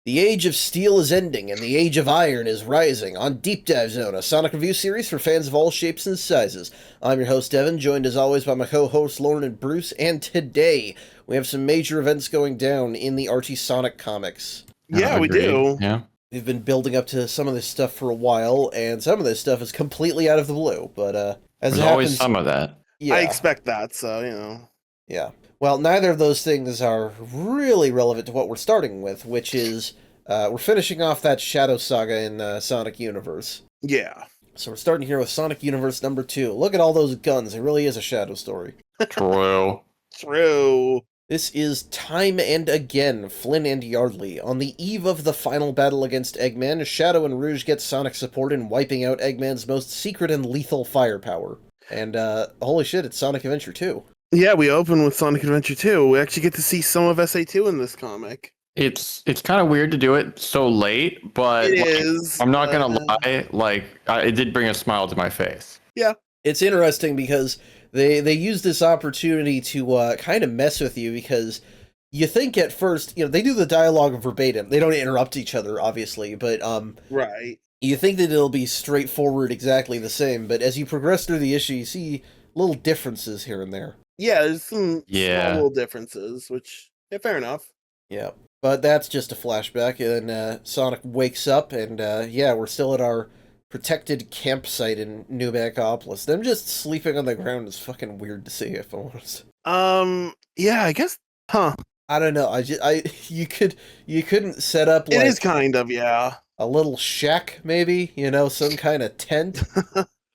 The Age of Steel is ending, and the Age of Iron is rising on Deep Dive Zone, a Sonic review series for fans of all shapes and sizes. I'm your host, Evan, joined as always by my co-hosts, Lauren and Bruce, and today we have some major events going down in the Archie Sonic comics. Yeah, we Agreed. do. Yeah. We've been building up to some of this stuff for a while, and some of this stuff is completely out of the blue, but as There's it always happens, some of that. yeah, I expect that, so, you know. yeah. Well, neither of those things are really relevant to what we're starting with, which is we're finishing off that Shadow Saga in Sonic Universe. Yeah. So we're starting here with Sonic Universe number 2. Look at all those guns. It really is a Shadow story. True. True. This is time and again Flynn and Yardley. On the eve of the final battle against Eggman, Shadow and Rouge get Sonic support in wiping out Eggman's most secret and lethal firepower. And holy shit, it's Sonic Adventure 2. Yeah, we open with Sonic Adventure 2. We actually get to see some of SA2 in this comic. It's kind of weird to do it so late, but It like, is. I'm not gonna lie. Like, it did bring a smile to my face. Yeah. It's interesting because they use this opportunity to kind of mess with you, because you think at first, they do the dialogue verbatim. They don't interrupt each other, obviously, but Right. you think that it'll be straightforward, exactly the same, but as you progress through the issue, you see little differences here and there. Yeah, there's some Yeah. small little differences, which, yeah, fair enough. Yeah, but that's just a flashback, and Sonic wakes up, and yeah, we're still at our protected campsite in New Megapolis. Them just sleeping on the ground is fucking weird to see, if I'm honest. Yeah, I guess, I don't know. You couldn't set up like it is kind of, yeah. a little shack, maybe, some kind of tent.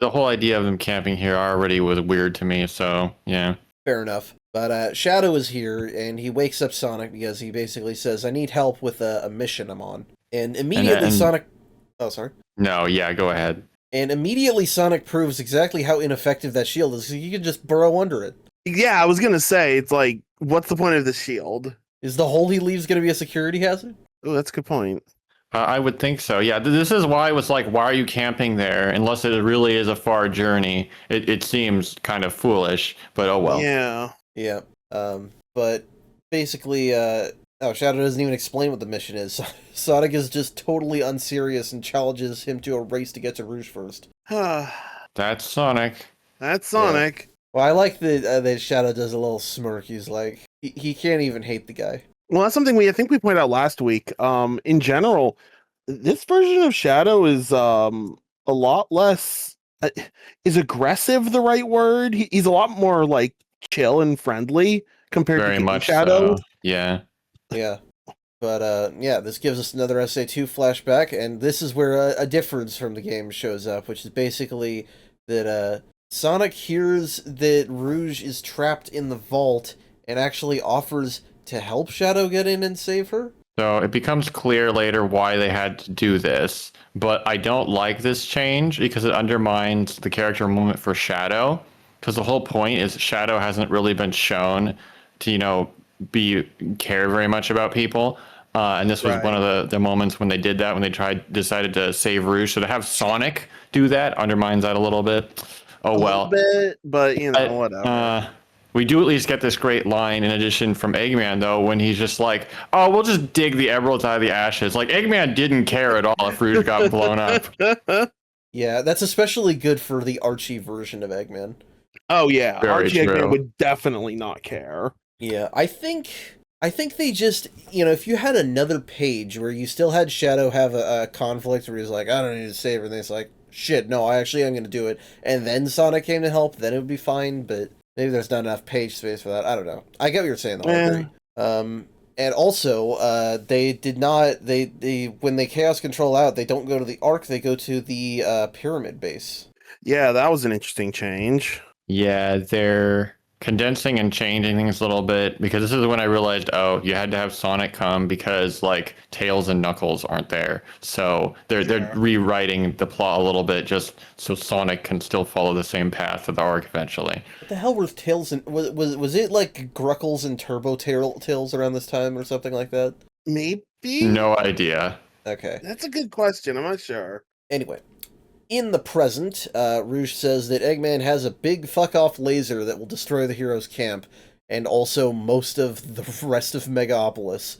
The whole idea of them camping here already was weird to me. So yeah. Fair enough. But Shadow is here, and he wakes up Sonic because he basically says, "I need help with a mission I'm on." And immediately Sonic... Oh, sorry. No, yeah, go ahead. And immediately Sonic proves exactly how ineffective that shield is. You can just burrow under it. Yeah, I was gonna say, it's like, what's the point of the shield? Is the hole he leaves going to be a security hazard? Oh, that's a good point. I would think so. Yeah, this is why I was like, why are you camping there? Unless it really is a far journey. It seems kind of foolish, but oh well. Yeah. Yeah. But basically, Shadow doesn't even explain what the mission is. Sonic is just totally unserious and challenges him to a race to get to Rouge first. That's Sonic. That's Sonic. Yeah. Well, I like that Shadow does a little smirk. He's like, he can't even hate the guy. Well, that's something I think we pointed out last week. In general, this version of Shadow is a lot less. Is aggressive the right word? He's a lot more like chill and friendly compared Very to much Shadow. so. Yeah. Yeah. But yeah, this gives us another SA2 flashback, and this is where a difference from the game shows up, which is basically that Sonic hears that Rouge is trapped in the vault and actually offers to help Shadow get in and save her. So it becomes clear later why they had to do this, but I don't like this change because it undermines the character moment for Shadow, because the whole point is Shadow hasn't really been shown to, care very much about people. And this was Right. one of the moments when they did that, when they decided to save Rouge. So to have Sonic do that undermines that a little bit. Oh, well. A little bit, but whatever. We do at least get this great line in addition from Eggman, though, when he's just like, oh, we'll just dig the emeralds out of the ashes. Like, Eggman didn't care at all if Rouge got blown up. Yeah, that's especially good for the Archie version of Eggman. Oh yeah, Very Archie true. Eggman would definitely not care. Yeah, I think they just, if you had another page where you still had Shadow have a conflict where he's like, I don't need to save her, and it's like, shit, no, I actually am going to do it, and then Sonic came to help, then it would be fine, but maybe there's not enough page space for that. I don't know. I get what you're saying, though. I agree. And also, they did not, when they Chaos Control out, they don't go to the Ark, they go to the Pyramid base. Yeah, that was an interesting change. Yeah, they're condensing and changing things a little bit, because this is when I realized, oh, you had to have Sonic come because like Tails and Knuckles aren't there. So they're rewriting the plot a little bit just so Sonic can still follow the same path of the arc eventually. What the hell were Tails and was it like Gruckles and Turbo Tails around this time or something like that? Maybe? No idea. Okay. That's a good question. I'm not sure. Anyway, in the present, Rouge says that Eggman has a big fuck-off laser that will destroy the hero's camp, and also most of the rest of Megapolis.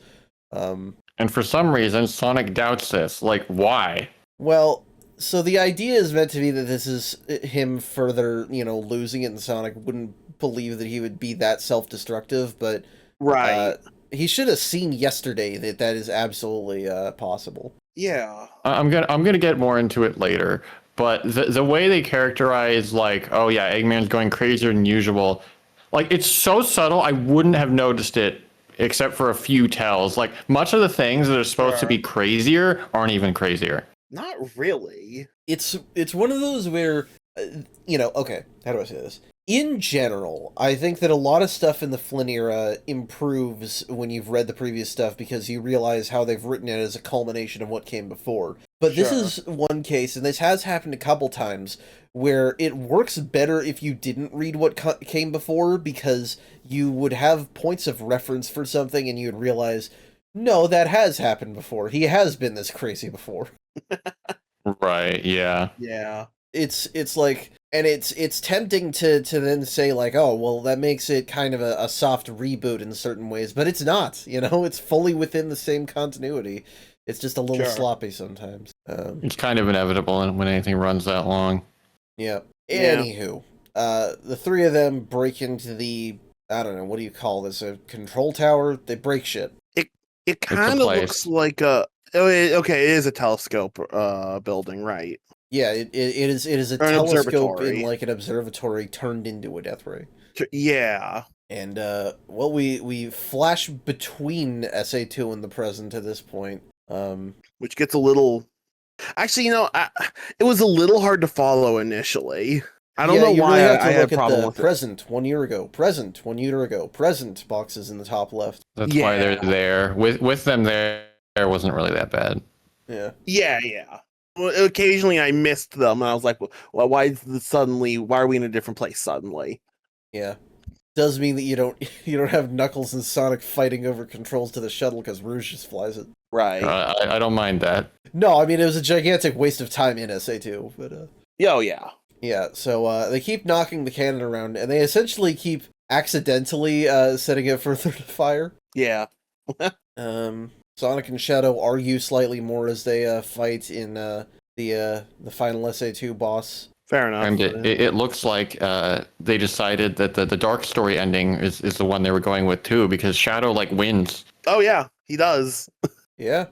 And for some reason, Sonic doubts this. Like, why? Well, so the idea is meant to be that this is him further, losing it, and Sonic wouldn't believe that he would be that self-destructive, but Right. he should have seen yesterday that that is absolutely possible. Yeah. I'm gonna get more into it later. But the way they characterize, like, oh yeah, Eggman's going crazier than usual, like, it's so subtle, I wouldn't have noticed it except for a few tells. Like, much of the things that are supposed to be crazier aren't even crazier. Not really. It's one of those where, okay, how do I say this? In general, I think that a lot of stuff in the Flynn era improves when you've read the previous stuff because you realize how they've written it as a culmination of what came before. But this is one case, and this has happened a couple times, where it works better if you didn't read what came before because you would have points of reference for something and you'd realize, no, that has happened before. He has been this crazy before. Right, yeah. Yeah. It's like, and it's tempting to then say like, oh, well, that makes it kind of a soft reboot in certain ways, but it's not, it's fully within the same continuity. It's just a little sloppy sometimes. It's kind of inevitable when anything runs that long. Yeah. Anywho, the three of them break into the, I don't know, what do you call this, a control tower? They break shit. It kind of looks like okay, it is a telescope building, right? Yeah, it is a telescope in like an observatory turned into a death ray. Yeah. And we flash between SA2 and the present at this point. Which gets a little, actually, it was a little hard to follow initially. I don't know why really I had a problem with present 1 year ago, present 1 year ago, present boxes in the top left. That's why they're there. With them there wasn't really that bad. Yeah. Yeah. Well, occasionally I missed them, and I was like, well, why are we in a different place suddenly? Yeah. Does mean that you don't have Knuckles and Sonic fighting over controls to the shuttle because Rouge just flies it. Right. I don't mind that. No, I mean, it was a gigantic waste of time in SA2, but Oh, yeah. Yeah, so they keep knocking the cannon around, and they essentially keep accidentally setting it further to fire. Yeah. Sonic and Shadow argue slightly more as they fight in the final SA2 boss. Fair enough. And it looks like they decided that the dark story ending is the one they were going with too, because Shadow wins. Oh yeah, he does. Yeah.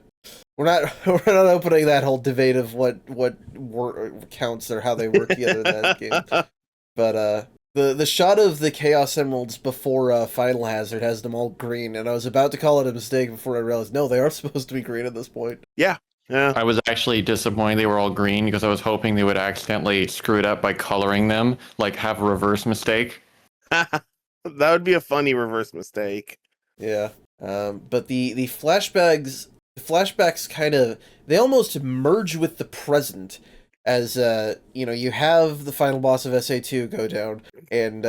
We're not opening that whole debate of what counts or how they work together in that game. But the shot of the Chaos Emeralds before Final Hazard has them all green, and I was about to call it a mistake before I realized no, they are supposed to be green at this point. Yeah. I was actually disappointed they were all green because I was hoping they would accidentally screw it up by coloring them, have a reverse mistake. That would be a funny reverse mistake. Yeah. But the flashbacks kind of, they almost merge with the present as you have the final boss of SA2 go down, and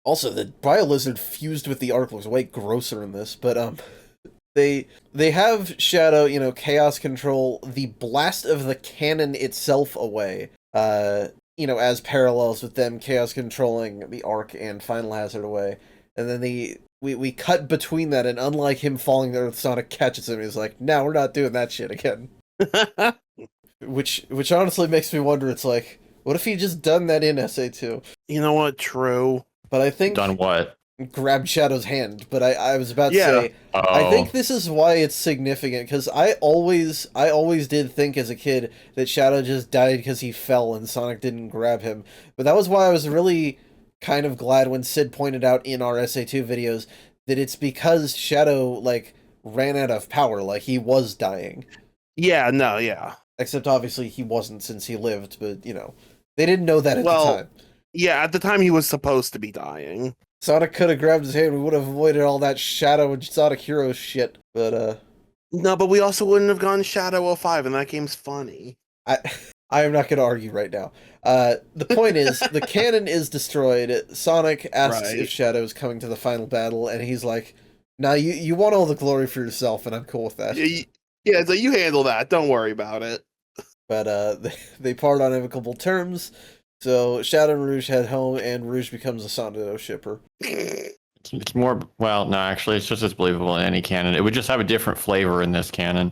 also the Bio-Lizard fused with the Arc looks way grosser in this, but they have Shadow, Chaos control the blast of the cannon itself away, as parallels with them Chaos controlling the Arc and Final Hazard away, and then we cut between that, and unlike him falling there, Sonic catches him. He's like, "No, we're not doing that shit again." which honestly makes me wonder. It's like, what if he just done that in SA2? You know what? True. But I think done what? Grabbed Shadow's hand. But I was about to say, I think this is why it's significant, because I always did think as a kid that Shadow just died because he fell and Sonic didn't grab him. But that was why I was really kind of glad when Sid pointed out in our SA2 videos that it's because Shadow ran out of power, he was dying. Yeah, no, yeah. Except obviously he wasn't since he lived, but they didn't know that at the time. Yeah, at the time he was supposed to be dying. Sonic could have grabbed his hand, we would have avoided all that Shadow and Sonic Heroes shit, but no, but we also wouldn't have gone Shadow 05, and that game's funny. I am not going to argue right now. The point is, the cannon is destroyed. Sonic asks if Shadow is coming to the final battle, and he's like, "Nah, you want all the glory for yourself, and I'm cool with that." Yeah, so you handle that. Don't worry about it. But they part on amicable terms. So Shadow and Rouge head home, and Rouge becomes a Sonic shipper. It's more, well, no, actually, it's just as believable in any canon. It would just have a different flavor in this canon.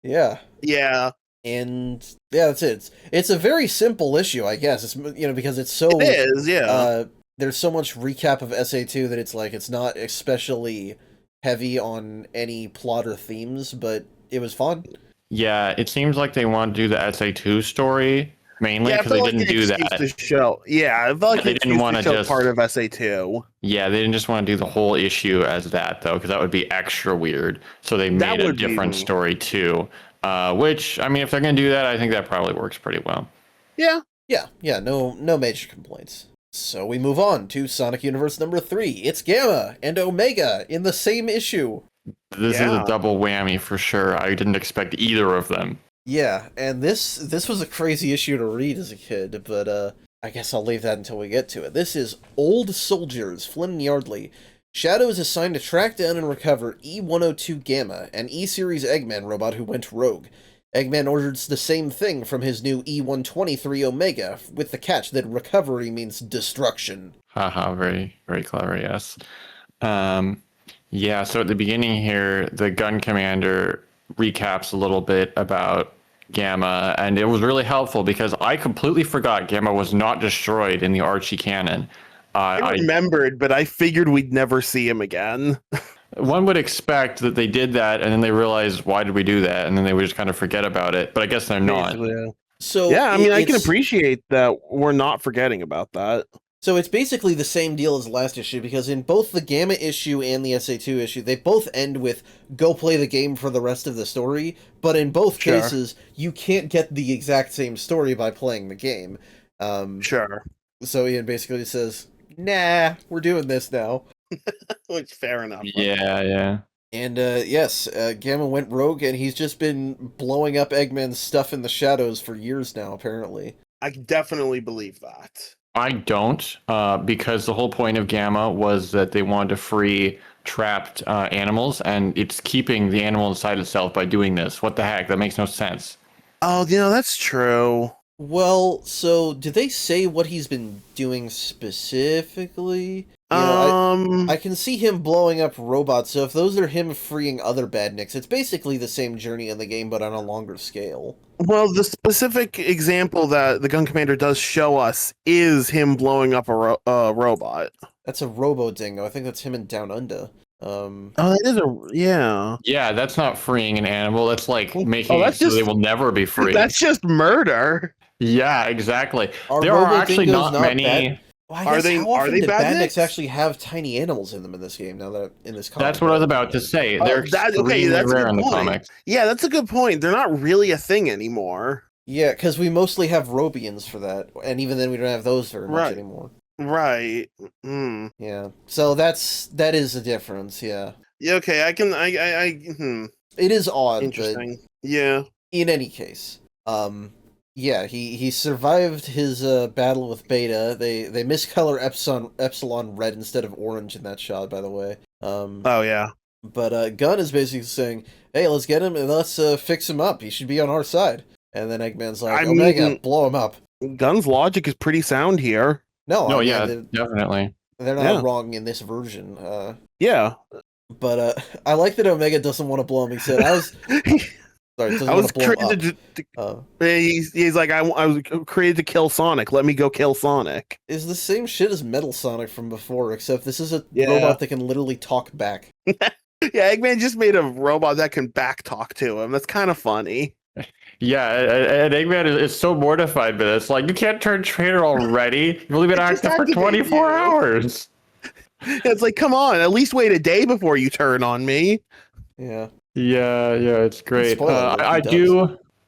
Yeah. Yeah, And yeah, that's it. It's a very simple issue, I guess. It's because it's so it is. Yeah, there's so much recap of SA2 that it's like it's not especially heavy on any plot or themes, but it was fun. Yeah, it seems like they want to do the SA2 story mainly yeah. I because they felt like didn't an do excuse that. to show. Yeah, I felt like They an didn't excuse want to to show just. part of SA2. Yeah, they didn't just want to do the whole issue as that though, because that would be extra weird. So they That made a would be- different story too. Which I mean, if they're gonna do that, I think that probably works pretty well. Yeah, Yeah, no major complaints. So we move on to Sonic Universe number 3. It's Gamma and Omega in the same issue. This is Yeah. a double whammy for sure. I didn't expect either of them. Yeah, and this was a crazy issue to read as a kid, but I guess I'll leave that until we get to it. This is Old Soldiers, Flynn and Yardley. Shadow is assigned to track down and recover E-102 Gamma, an E-Series Eggman robot who went rogue. Eggman orders the same thing from his new E-123 Omega, with the catch that recovery means destruction. Haha, very, very clever, yes. Yeah, so at the beginning here, the gun commander recaps a little bit about Gamma, and it was really helpful because I completely forgot Gamma was not destroyed in the Archie canon. I remembered, but I figured we'd never see him again. One would expect that they did that, and then they realized, why did we do that? And then they would just kind of forget about it, but I guess they're not. Basically, yeah. So Yeah, I mean, I can it's- appreciate that we're not forgetting about that. So it's basically the same deal as last issue, because in both the Gamma issue and the SA2 issue, they both end with, go play the game for the rest of the story, but in both Sure. cases, you can't get the exact same story by playing the game. Sure. So Ian basically says, nah, we're doing this now. Which, fair enough. Yeah. And yes, Gamma went rogue, and he's just been blowing up Eggman's stuff in the shadows for years now, apparently. I definitely believe that. I don't, because the whole point of Gamma was that they wanted to free trapped animals, and it's keeping the animal inside itself by doing this. What the heck? That makes no sense. Oh, that's true. Well, so did they say what he's been doing specifically? You know, I can see him blowing up robots, so if those are him freeing other badniks, it's basically the same journey in the game, but on a longer scale. Well, the specific example that the gun commander does show us is him blowing up a robot. That's a Robo Dingo. I think that's him in Down Under. Oh, that is yeah. Yeah, that's not freeing an animal. That's like making that's it so just- they will never be free. That's just murder. Yeah, exactly. Are There are Robo actually Dingoes not many. bad? Well, I Are guess they- how are often they do badniks? badniks actually have tiny animals in them in this game? Now that in this comic, That's what I was about to say. They're okay, extremely that's a rare good in the point. comics. Yeah, that's a good point. They're not really a thing anymore. Yeah, because we mostly have Robians for that, and even then we don't have those very much Right. anymore. Right. Mm. Yeah, so that is a difference. Yeah, Yeah. Okay. I can. it is odd, Interesting. Yeah. but in any case, yeah, he survived his battle with Beta. They miscolor Epsilon red instead of orange in that shot, by the way. Oh yeah. But Gunn is basically saying, "Hey, let's get him and let's fix him up. He should be on our side." And then Eggman's like, I "Omega, mean- blow him up." Gun's logic is pretty sound here. No, No, I mean, yeah, definitely. they're not Yeah. wrong in this version. Yeah. But I like that Omega doesn't want to blow him. He said, "I was sorry, doesn't I want was to blow him created up." he's like I was created to kill Sonic. Let me go kill Sonic. Is the same shit as Metal Sonic from before, except this is a Yeah. robot that can literally talk back. Yeah, Eggman just made a robot that can back talk to him. That's kind of funny. Yeah, and Eggman is so mortified by this. Like, you can't turn traitor already. You've only been It just active for activated 24 you. hours. It's like, come on, at least wait a day before you turn on me. Yeah. Yeah, it's great. Spoiler alert, I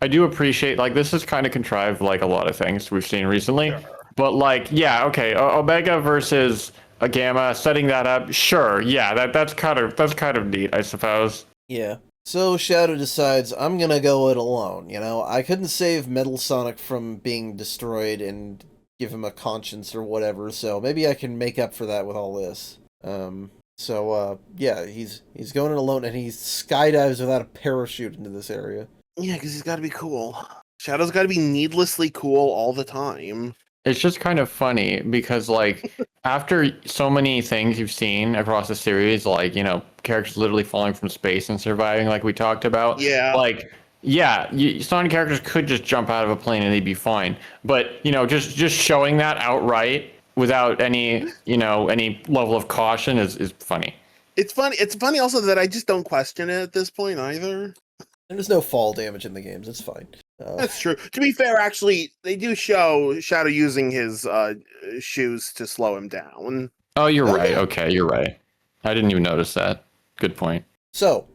he do appreciate, like, this is kind of contrived, like a lot of things we've seen recently. But like, yeah, okay, Omega versus a Gamma, setting that up, sure, yeah, that's kind of neat, I suppose. Yeah. So Shadow decides, I'm gonna go it alone, you know? I couldn't save Metal Sonic from being destroyed and give him a conscience or whatever, so maybe I can make up for that with all this. Yeah, he's going it alone, and he skydives without a parachute into this area. Yeah, because he's got to be cool. Shadow's got to be needlessly cool all the time. It's just kind of funny because like after so many things you've seen across the series, like, characters literally falling from space and surviving, like we talked about, Yeah. like, yeah, Sonic characters could just jump out of a plane and they'd be fine. But, just showing that outright without any level of caution is funny. It's funny. It's funny also that I just don't question it at this point either. There's no fall damage in the games. It's fine. That's true. To be fair, actually, they do show Shadow using his shoes to slow him down. Oh, you're right. yeah. Okay, you're right. I didn't even notice that. Good point. So,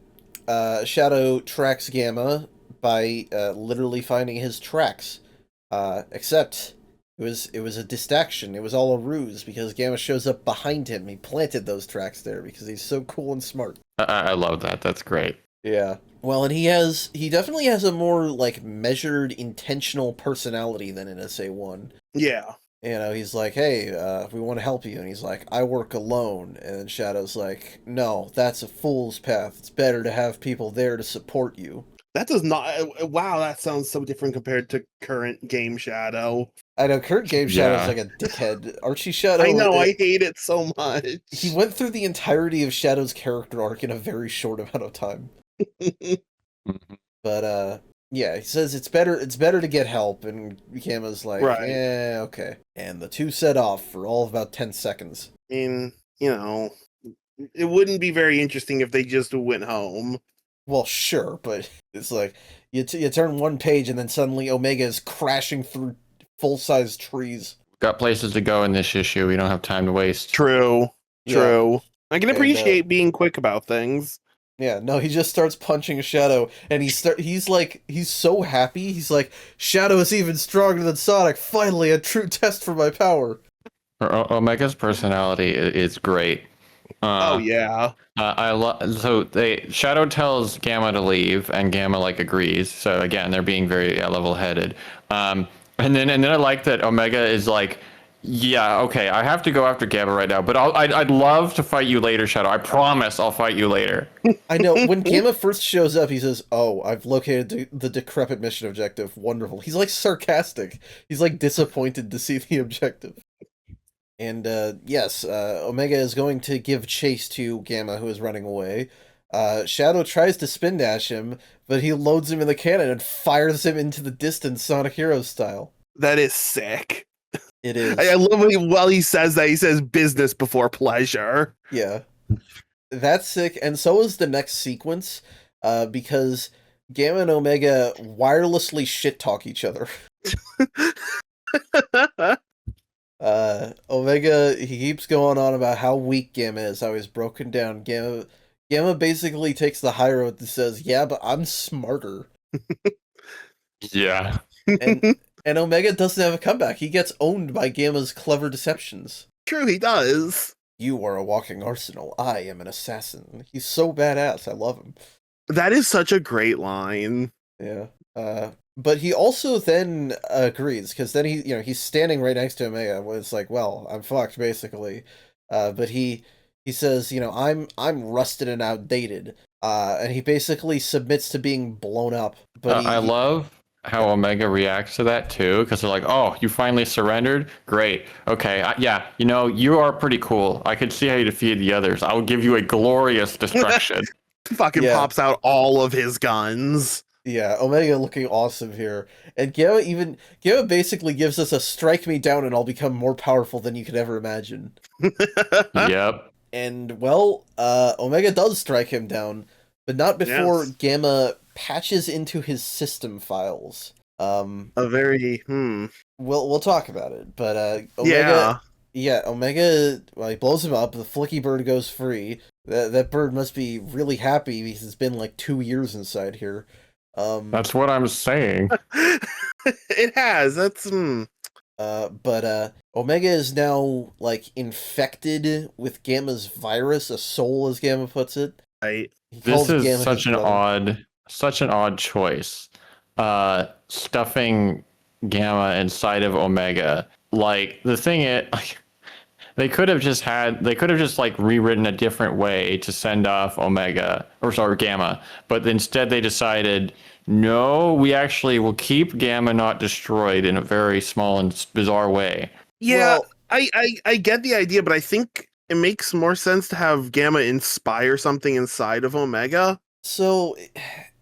Shadow tracks Gamma by literally finding his tracks. Except it was a distraction. It was all a ruse because Gamma shows up behind him. He planted those tracks there because he's so cool and smart. I love that. That's great. Yeah. Well, and he definitely has a more like measured, intentional personality than in SA1. Yeah. He's like, hey, we want to help you. And he's like, I work alone. And then Shadow's like, no, that's a fool's path. It's better to have people there to support you. That does not... Wow, that sounds so different compared to current game Shadow. I know, current game Shadow's like a dickhead. Archie Shadow... I know, I hate it so much. He went through the entirety of Shadow's character arc in a very short amount of time. But, yeah, he says it's better to get help, and Gamma's like, right. Yeah, okay. And the two set off for all of about 10 seconds. I mean, it wouldn't be very interesting if they just went home. Well, sure, but it's like, you turn one page and then suddenly Omega is crashing through full-size trees. Got places to go in this issue. We don't have time to waste. True. Yeah. I can appreciate being quick about things. Yeah, no, he just starts punching Shadow, and he's so happy. He's like, Shadow is even stronger than Sonic. Finally, a true test for my power. Omega's personality is great. Oh yeah. Shadow tells Gamma to leave, and Gamma agrees. So again, they're being very level-headed. And then I like that Omega is like, yeah, okay, I have to go after Gamma right now, but I'd love to fight you later, Shadow. I promise I'll fight you later. I know. When Gamma first shows up, he says, "Oh, I've located the decrepit mission objective. Wonderful." He's sarcastic. He's disappointed to see the objective. And yes, Omega is going to give chase to Gamma, who is running away. Shadow tries to spin dash him, but he loads him in the cannon and fires him into the distance, Sonic Heroes style. That is sick. It is. I love while he says that. He says business before pleasure. Yeah. That's sick. And so is the next sequence, because Gamma and Omega wirelessly shit-talk each other. Omega, he keeps going on about how weak Gamma is, how he's broken down. Gamma basically takes the high road and says, yeah, but I'm smarter. Yeah. And Omega doesn't have a comeback. He gets owned by Gamma's clever deceptions. True, he does. You are a walking arsenal. I am an assassin. He's so badass. I love him. That is such a great line. Yeah. But he also then agrees, because then he's standing right next to Omega. It's like, well, I'm fucked, basically. But he says, I'm rusted and outdated. And he basically submits to being blown up. But I love how Omega reacts to that too, because they're like, "Oh, you finally surrendered? Great. Okay, yeah. You are pretty cool. I could see how you defeated the others. I will give you a glorious destruction." Fucking pops out all of his guns. Yeah, Omega looking awesome here. And Gamma basically gives us a strike me down and I'll become more powerful than you could ever imagine. Yep. And, well, Omega does strike him down, but not before Gamma patches into his system files. We'll talk about it, but Omega... Yeah, Omega, well, he blows him up, the flicky bird goes free. That bird must be really happy because it's been 2 years inside here. That's what I'm saying. It has. That's But Omega is now infected with Gamma's virus, a soul, as Gamma puts it. This is Gamma such an odd choice. Stuffing Gamma inside of Omega. The thing is, they could have just like rewritten a different way to send off Omega or sorry Gamma, but instead they decided no, we actually will keep Gamma not destroyed in a very small and bizarre way. Yeah, Well, I get the idea, but I think it makes more sense to have Gamma inspire something inside of Omega. so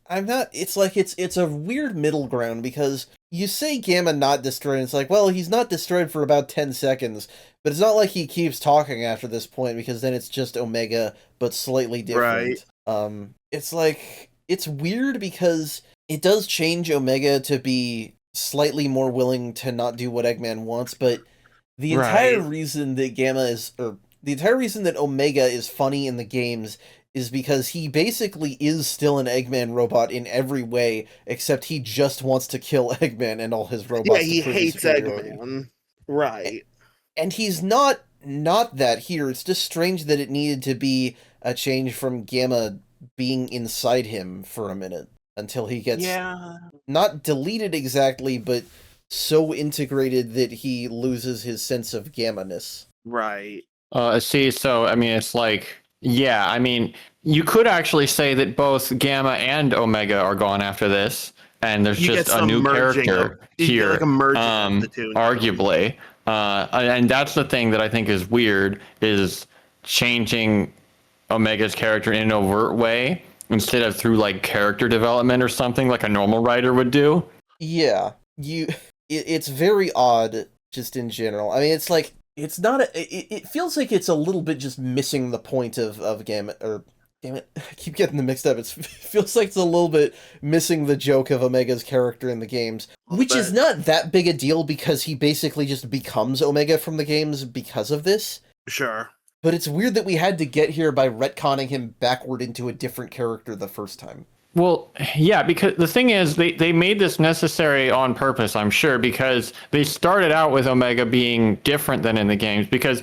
I'm not. It's like it's a weird middle ground because you say Gamma not destroyed. And it's like, well, he's not destroyed for about 10 seconds, but it's not like he keeps talking after this point because then it's just Omega but slightly different. Right. It's like it's weird because it does change Omega to be slightly more willing to not do what Eggman wants, but the entire Right. reason that Gamma is, or the entire reason that Omega is funny in the games is because he basically is still an Eggman robot in every way, except he just wants to kill Eggman and all his Yeah, robots to he prove his hates superiority. Eggman. Right. And he's not that here. It's just strange that it needed to be a change from Gamma being inside him for a minute until he gets Yeah. not deleted exactly, but so integrated that he loses his sense of Gamma-ness. Right. See, so I mean, it's like, yeah, I mean, you could actually say that both Gamma and Omega are gone after this, and there's You just get a some new merging character you get like here, a merging of the two. now. arguably. And that's the thing that I think is weird is changing Omega's character in an overt way instead of through like character development or something like a normal writer would do. Yeah, it's very odd just in general. I mean, it's like it's not it feels like it's a little bit just missing the point of Gamma or damn it, I keep getting them mixed up. It feels like it's a little bit missing the joke of Omega's character in the games, which is not that big a deal because he basically just becomes Omega from the games because of this. Sure. But it's weird that we had to get here by retconning him backward into a different character the first time. Well, yeah, because the thing is, they made this necessary on purpose, I'm sure, because they started out with Omega being different than in the games. Because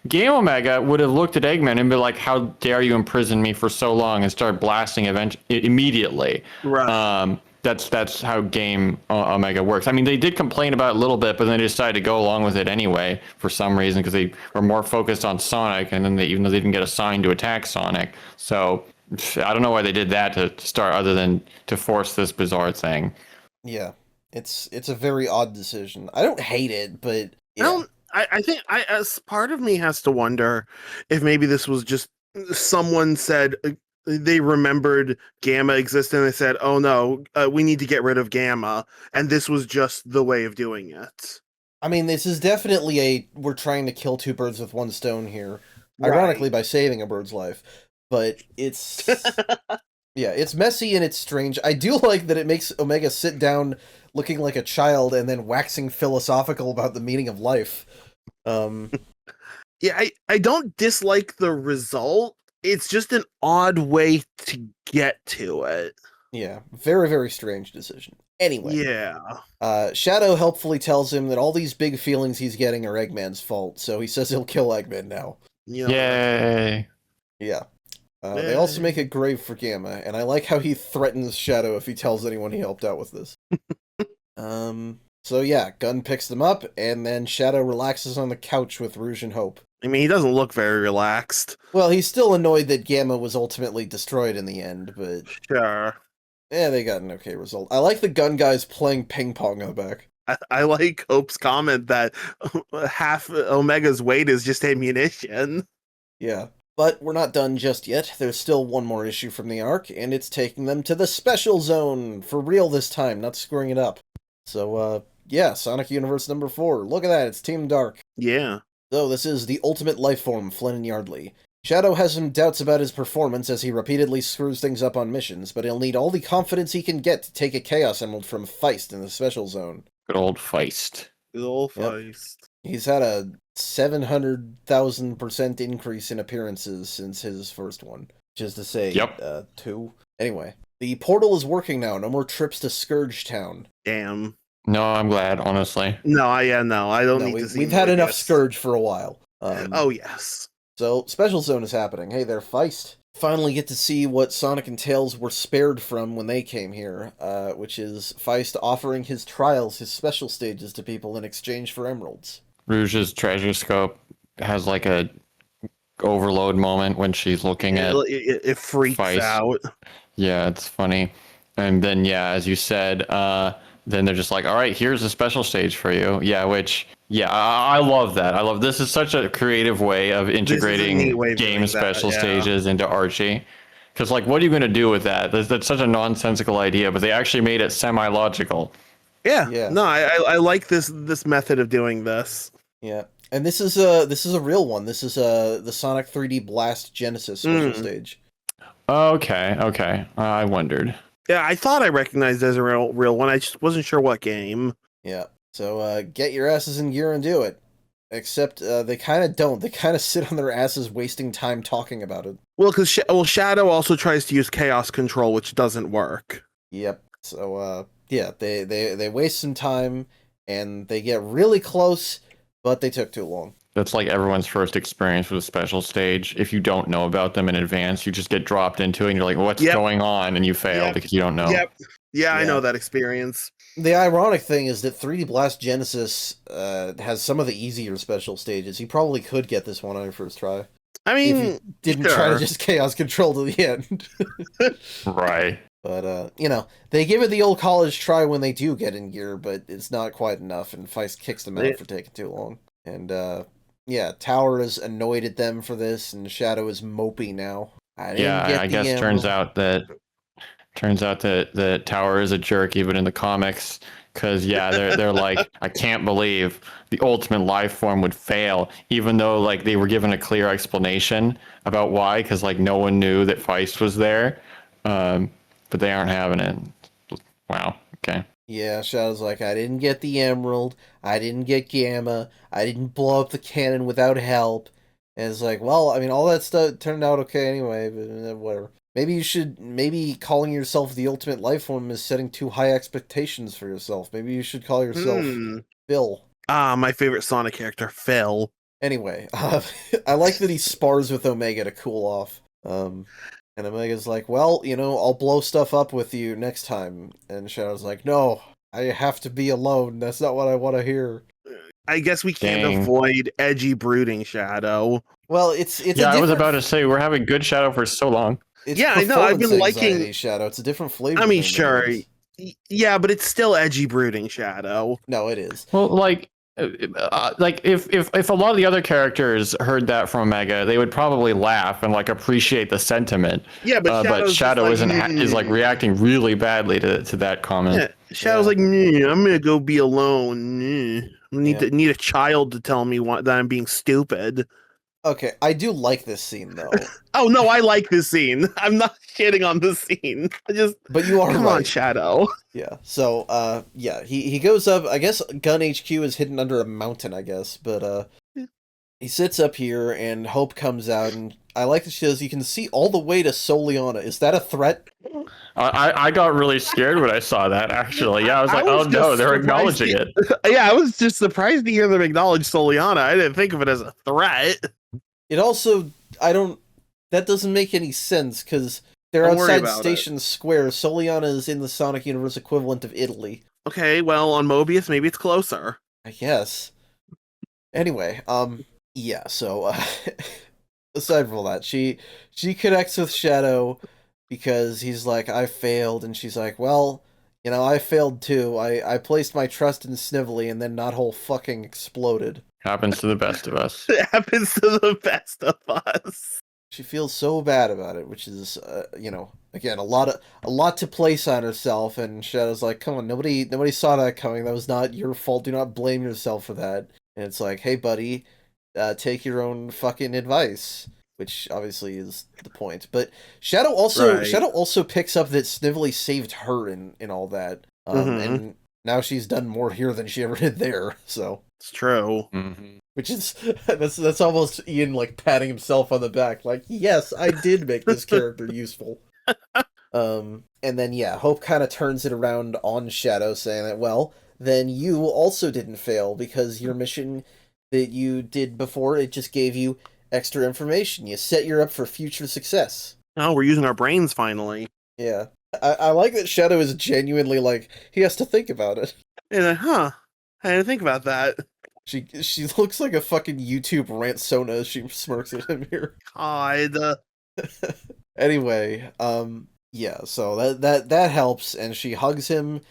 Game Omega would have looked at Eggman and be like, "How dare you imprison me for so long?" and start blasting immediately. Right. That's how Game Omega works. I mean, they did complain about it a little bit, but then they decided to go along with it anyway for some reason because they were more focused on Sonic, and then even though they didn't get assigned to attack Sonic, so. I don't know why they did that to start, other than to force this bizarre thing. Yeah, it's a very odd decision. I don't hate it, but yeah. I think as part of me has to wonder if maybe this was just someone said they remembered Gamma existed and they said, "Oh no, we need to get rid of Gamma," and this was just the way of doing it. I mean, this is definitely we're trying to kill two birds with one stone here, ironically by saving a bird's life. But it's yeah, it's messy and it's strange. I do like that it makes Omega sit down looking like a child and then waxing philosophical about the meaning of life. Yeah, I don't dislike the result. It's just an odd way to get to it. Yeah, very, very strange decision. Anyway. Yeah. Shadow helpfully tells him that all these big feelings he's getting are Eggman's fault, so he says he'll kill Eggman now. Yay! Yeah. They also make a grave for Gamma, and I like how he threatens Shadow if he tells anyone he helped out with this. So yeah, Gunn picks them up, and then Shadow relaxes on the couch with Rouge and Hope. I mean, he doesn't look very relaxed. Well, he's still annoyed that Gamma was ultimately destroyed in the end, but... Sure. Yeah, they got an okay result. I like the Gunn guys playing ping pong on the back. I like Hope's comment that half Omega's weight is just ammunition. Yeah. But we're not done just yet. There's still one more issue from the arc, and it's taking them to the Special Zone! For real this time, not screwing it up. So, yeah, Sonic Universe number 4. Look at that, it's Team Dark. Yeah. So, this is the ultimate life form, Flynn and Yardley. Shadow has some doubts about his performance as he repeatedly screws things up on missions, but he'll need all the confidence he can get to take a Chaos Emerald from Feist in the Special Zone. Good old Feist. Good old Feist. He's had a 700,000% increase in appearances since his first one. Just to say, Yep. 2. Anyway, the portal is working now. No more trips to Scourge Town. Damn. No, I'm glad, honestly. No, I don't need to see. We've had enough Scourge for a while. Oh, yes. So, Special Zone is happening. Hey there, Feist. Finally get to see what Sonic and Tails were spared from when they came here, which is Feist offering his trials, his special stages to people in exchange for emeralds. Rouge's treasure scope has like a overload moment when she's looking at It freaks Feist. out. Yeah, it's funny. And then yeah, as you said, then they're just like, all right, here's a special stage for you. Yeah, which yeah, I love that. I love this is such a creative way of This is a integrating neat way of game doing that, special yeah. stages into Archie. Because like, what are you going to do with that? That's such a nonsensical idea, but they actually made it semi-logical. Yeah. Yeah. No, I like this method of doing this. Yeah. And this is a real one. This is the Sonic 3D Blast Genesis special stage. Okay. I wondered. Yeah, I thought I recognized it as a real one. I just wasn't sure what game. Yeah. So get your asses in gear and do it. Except they kind of don't. They kind of sit on their asses wasting time talking about it. Well, because Shadow also tries to use chaos control, which doesn't work. Yep. So yeah, they waste some time and they get really close, but they took too long. That's like everyone's first experience with a special stage. If you don't know about them in advance, you just get dropped into it and you're like, what's going on? And you fail because you don't know. Yep. Yeah, I know that experience. The ironic thing is that 3D Blast Genesis has some of the easier special stages. You probably could get this one on your first try. I mean, if you didn't try to just chaos control to the end. Right. But, you know, they give it the old college try when they do get in gear, but it's not quite enough, and Feist kicks them out for taking too long. And, yeah, Tower is annoyed at them for this, and Shadow is mopey now. I guess turns out that Tower is a jerk even in the comics, because yeah, they're like, I can't believe the ultimate life form would fail, even though like they were given a clear explanation about why, because like no one knew that Feist was there, but they aren't having it. Wow. Okay. Yeah, Shadow's like, I didn't get the Emerald, I didn't get Gamma, I didn't blow up the cannon without help. And it's like, well, I mean, all that stuff turned out okay anyway, but whatever. Maybe calling yourself the ultimate life form is setting too high expectations for yourself. Maybe you should call yourself Phil. My favorite Sonic character, Phil. Anyway, I like that he spars with Omega to cool off. And Omega's like, well, you know, I'll blow stuff up with you next time. And Shadow's like, no, I have to be alone. That's not what I want to hear. I guess we can't avoid edgy brooding Shadow. Well, it's yeah. I was about to say we're having good Shadow for so long. Yeah, I know. I've been liking Shadow. It's a different flavor. I mean, sure. Yeah, but it's still edgy brooding Shadow. No, it is. Well, like if a lot of the other characters heard that from Omega, they would probably laugh and like appreciate the sentiment. Yeah, but Shadow like, is like reacting really badly to that comment. Yeah, Shadow's like, I'm gonna go be alone. Need a child to tell me that I'm being stupid. Okay, I do like this scene though. Oh no, I like this scene. I'm not shitting on this scene. But you are come on, Shadow. Yeah. So, yeah, he goes up. I guess Gun HQ is hidden under a mountain. I guess, but he sits up here, and Hope comes out, and I like that she says you can see all the way to Soliana. Is that a threat? I got really scared when I saw that. Actually, yeah, I was like, oh no, they're acknowledging it. Yeah, I was just surprised to hear them acknowledge Soliana. I didn't think of it as a threat. It also, that doesn't make any sense, because they're outside Station Square. Soliana is in the Sonic Universe equivalent of Italy. Okay, well, on Mobius, maybe it's closer. I guess. Anyway, yeah, so, aside from all that, she connects with Shadow, because he's like, I failed, and she's like, well, you know, I failed too. I placed my trust in Snively, and then that whole fucking exploded. Happens to the best of us. It happens to the best of us. She feels so bad about it, which is, you know, again, a lot to place on herself. And Shadow's like, "Come on, nobody saw that coming. That was not your fault. Do not blame yourself for that." And it's like, "Hey, buddy, take your own fucking advice," which obviously is the point. But Shadow also picks up that Snively saved her in all that, and now she's done more here than she ever did there. So. It's true. Mm-hmm. Which is that's almost Ian like patting himself on the back, like, yes, I did make this character useful. And then yeah, Hope kind of turns it around on Shadow, saying that, well, then you also didn't fail because your mission that you did before, it just gave you extra information. You set you up for future success. Oh, we're using our brains finally. Yeah. I like that Shadow is genuinely like, he has to think about it. Yeah, huh. I didn't think about that. She looks like a fucking YouTube rant Sona as she smirks at him here. God. Anyway, yeah, so that helps, and she hugs him,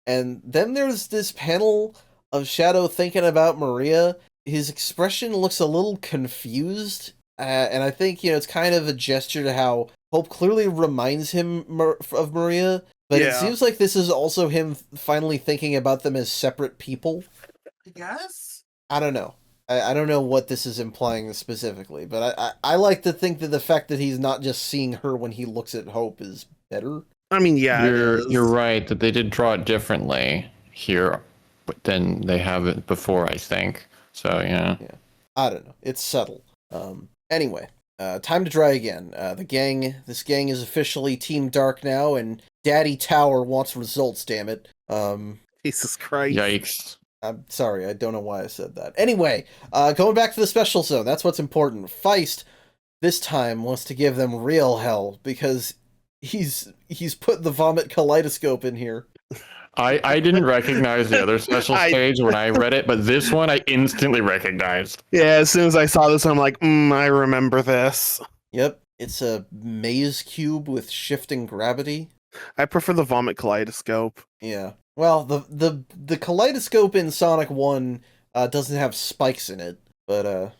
and then there's this panel of Shadow thinking about Maria. His expression looks a little confused, and I think it's kind of a gesture to how Hope clearly reminds him of Maria, but it Yeah. seems like this is also him finally thinking about them as separate people. I guess. I don't know. I don't know what this is implying specifically, but I like to think that the fact that he's not just seeing her when he looks at Hope is better. I mean, yeah, You're right that they did draw it differently here than they have it before, I think. So yeah. I don't know. It's subtle. Anyway, time to try again. This gang is officially Team Dark now, and Daddy Tower wants results. Damn it. Jesus Christ. Yikes. I'm sorry, I don't know why I said that. Anyway, going back to the special zone, that's what's important. Feist, this time, wants to give them real hell, because he's put the vomit kaleidoscope in here. I didn't recognize the other special stage when I read it, but this one I instantly recognized. Yeah, as soon as I saw this, I'm like, I remember this. Yep, it's a maze cube with shifting gravity. I prefer the vomit kaleidoscope. Yeah. Well, the kaleidoscope in Sonic 1 doesn't have spikes in it, but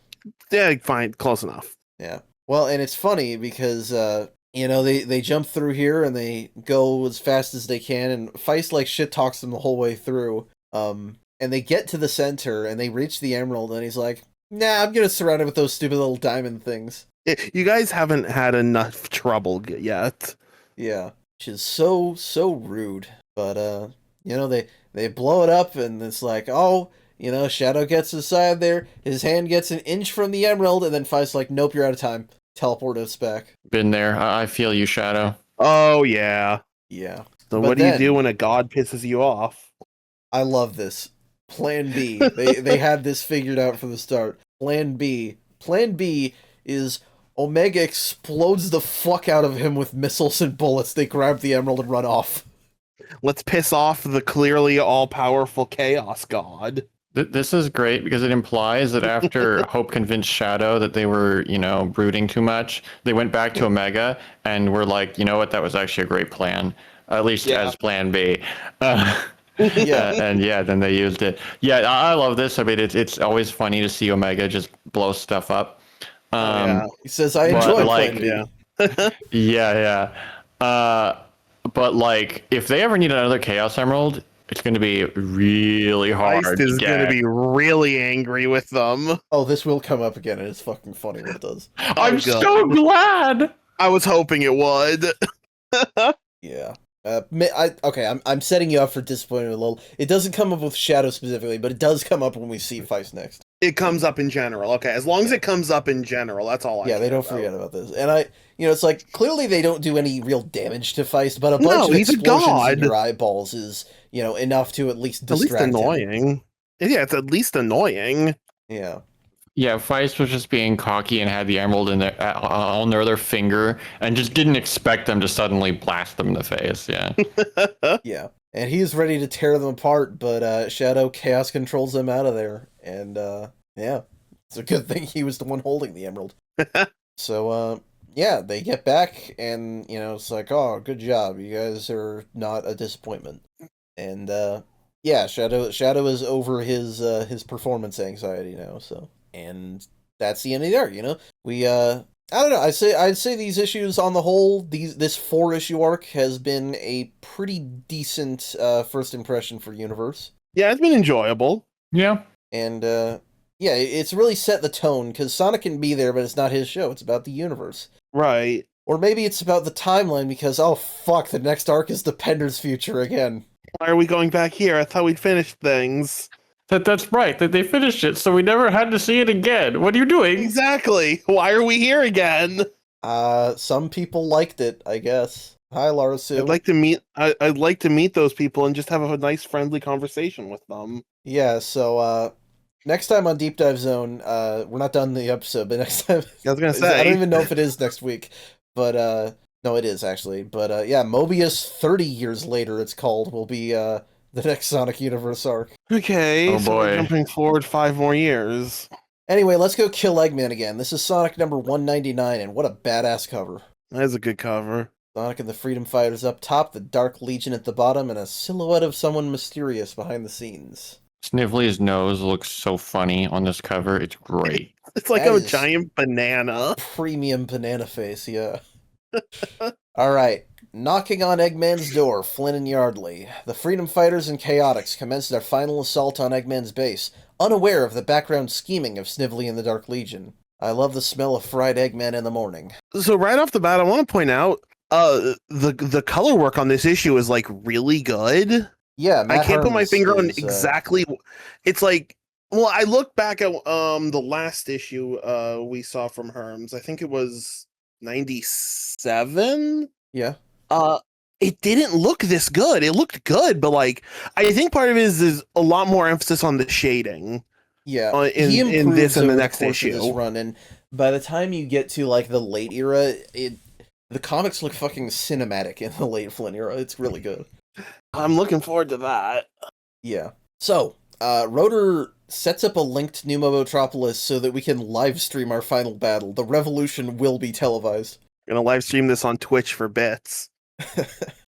Yeah, fine, close enough. yeah. Well, and it's funny because they jump through here and they go as fast as they can, and Feist like shit talks them the whole way through. And they get to the center and they reach the emerald, and he's like, "Nah, I'm gonna surround it with those stupid little diamond things." You guys haven't had enough trouble yet. Yeah, which is so rude. But they blow it up, and it's like, oh, Shadow gets inside there, his hand gets an inch from the emerald, and then Feist's like, nope, you're out of time. Teleport us back. Been there. I feel you, Shadow. Oh, yeah. Yeah. So But what do then- you do when a god pisses you off? I love this. Plan B. They had this figured out from the start. Plan B. Plan B is Omega explodes the fuck out of him with missiles and bullets. They grab the emerald and run off. Let's piss off the clearly all-powerful chaos god. This is great because it implies that after Hope convinced Shadow that they were, brooding too much, they went back to Omega and were like, you know what, that was actually a great plan, at least as Plan B. Then they used it. Yeah, I love this. I mean, it's always funny to see Omega just blow stuff up. He says, "I enjoy Plan B." Yeah. But like, if they ever need another Chaos Emerald, it's going to be really hard. Feist is going to be really angry with them. Oh, this will come up again, and it's fucking funny when it does. I'm so glad. I was hoping it would. Yeah. I'm setting you up for disappointment a little. It doesn't come up with Shadow specifically, but it does come up when we see Feist next. It comes up in general. Okay, as long as it comes up in general, that's all I Yeah, they don't forget about this. And it's like, clearly they don't do any real damage to Feist, but a bunch of he's a explosions god. in your eyeballs is, enough to at least distract At least annoying. him. Yeah, it's at least annoying. Yeah. Yeah, Feist was just being cocky and had the emerald in on their other finger and just didn't expect them to suddenly blast them in the face. Yeah. Yeah. And he's ready to tear them apart, but Shadow Chaos controls them out of there. And it's a good thing he was the one holding the emerald. So, they get back, and, it's like, oh, good job. You guys are not a disappointment. And, Shadow is over his performance anxiety now, so. And that's the end of there, We, I don't know, I'd say these issues on the whole, this 4-issue arc has been a pretty decent first impression for Universe. Yeah, it's been enjoyable. Yeah. And, it's really set the tone, because Sonic can be there, but it's not his show, it's about the universe. Right. Or maybe it's about the timeline, because, oh fuck, the next arc is the Pender's future again. Why are we going back here? I thought we'd finished things. That's right. That they finished it, so we never had to see it again. What are you doing? Exactly. Why are we here again? Some people liked it, I guess. Hi, Laura Sue. I'd like to meet those people and just have a nice, friendly conversation with them. Yeah, so, next time on Deep Dive Zone, we're not done the episode, but next time... I was gonna say. I don't even know if it is next week, but, no, it is, actually. But, Mobius 30 years later, it's called, will be, the next Sonic Universe arc. Okay, Oh, so we're boy. jumping forward 5 more years. Anyway, let's go kill Eggman again. This is Sonic number 199, and what a badass cover. That is a good cover. Sonic and the Freedom Fighters up top, the Dark Legion at the bottom, and a silhouette of someone mysterious behind the scenes. Snively's nose looks so funny on this cover. It's great. It's like That a is- giant banana. Premium banana face, yeah. Alright, knocking on Eggman's door, Flynn and Yardley. The Freedom Fighters and Chaotix commence their final assault on Eggman's base, unaware of the background scheming of Snively and the Dark Legion. I love the smell of fried Eggman in the morning. So right off the bat, I want to point out the color work on this issue is like really good. Yeah, I Matt can't put my Harms finger on is, exactly. It's like, well, I look back at the last issue we saw from Herms. I think it was 97. Yeah. It didn't look this good. It looked good, but like I think part of it is a lot more emphasis on the shading. Yeah, In he improves this and the over next course of issue. this run, and by the time you get to like the late era, the comics look fucking cinematic in the late Flynn era. It's really good. I'm looking forward to that. Yeah. So, Rotor sets up a linked New Mobotropolis so that we can live stream our final battle. The revolution will be televised. Gonna live stream this on Twitch for bits.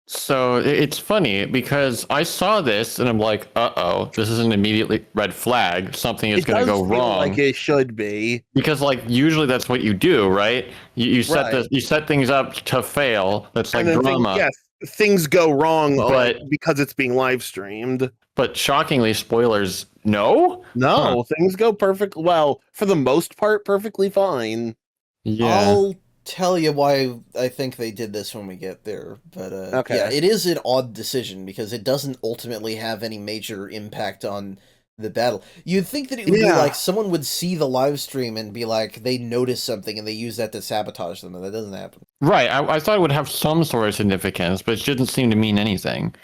So it's funny because I saw this and I'm like, uh-oh, this is an immediately red flag. Something is going to go wrong. Like it should be. Because like usually that's what you do, right? You set Right. you set things up to fail. That's like And then drama. yes, things go wrong But- because it's being live streamed. But shockingly, spoilers, no? No, things go perfect. Well, for the most part, perfectly fine. Yeah. I'll tell you why I think they did this when we get there. But Okay. yeah, it is an odd decision because it doesn't ultimately have any major impact on the battle. You'd think that it would be Yeah. like someone would see the live stream and be like, they notice something and they use that to sabotage them, and that doesn't happen. Right. I thought it would have some sort of significance, but it didn't seem to mean anything.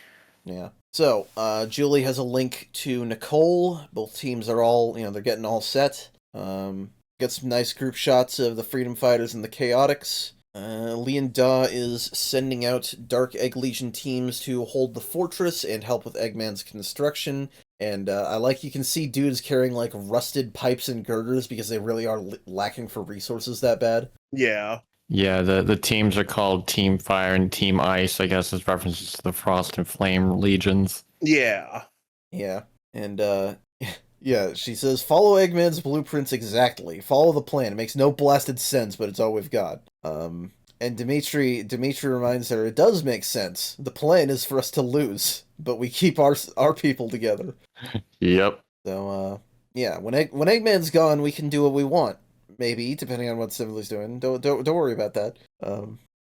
Yeah. So, Julie has a link to Nicole. Both teams are all, they're getting all set. Get some nice group shots of the Freedom Fighters and the Chaotix. Leon Daw is sending out Dark Egg Legion teams to hold the fortress and help with Eggman's construction. And I like you can see dudes carrying like rusted pipes and girders because they really are lacking for resources that bad. Yeah. Yeah, the teams are called Team Fire and Team Ice, I guess, as references to the Frost and Flame legions. Yeah. Yeah. And yeah, she says, follow Eggman's blueprints exactly. Follow the plan. It makes no blasted sense, but it's all we've got. And Dimitri reminds her, it does make sense. The plan is for us to lose, but we keep our people together. Yep. So, yeah, when Eggman's gone, we can do what we want. Maybe, depending on what Snively's doing. Don't worry about that.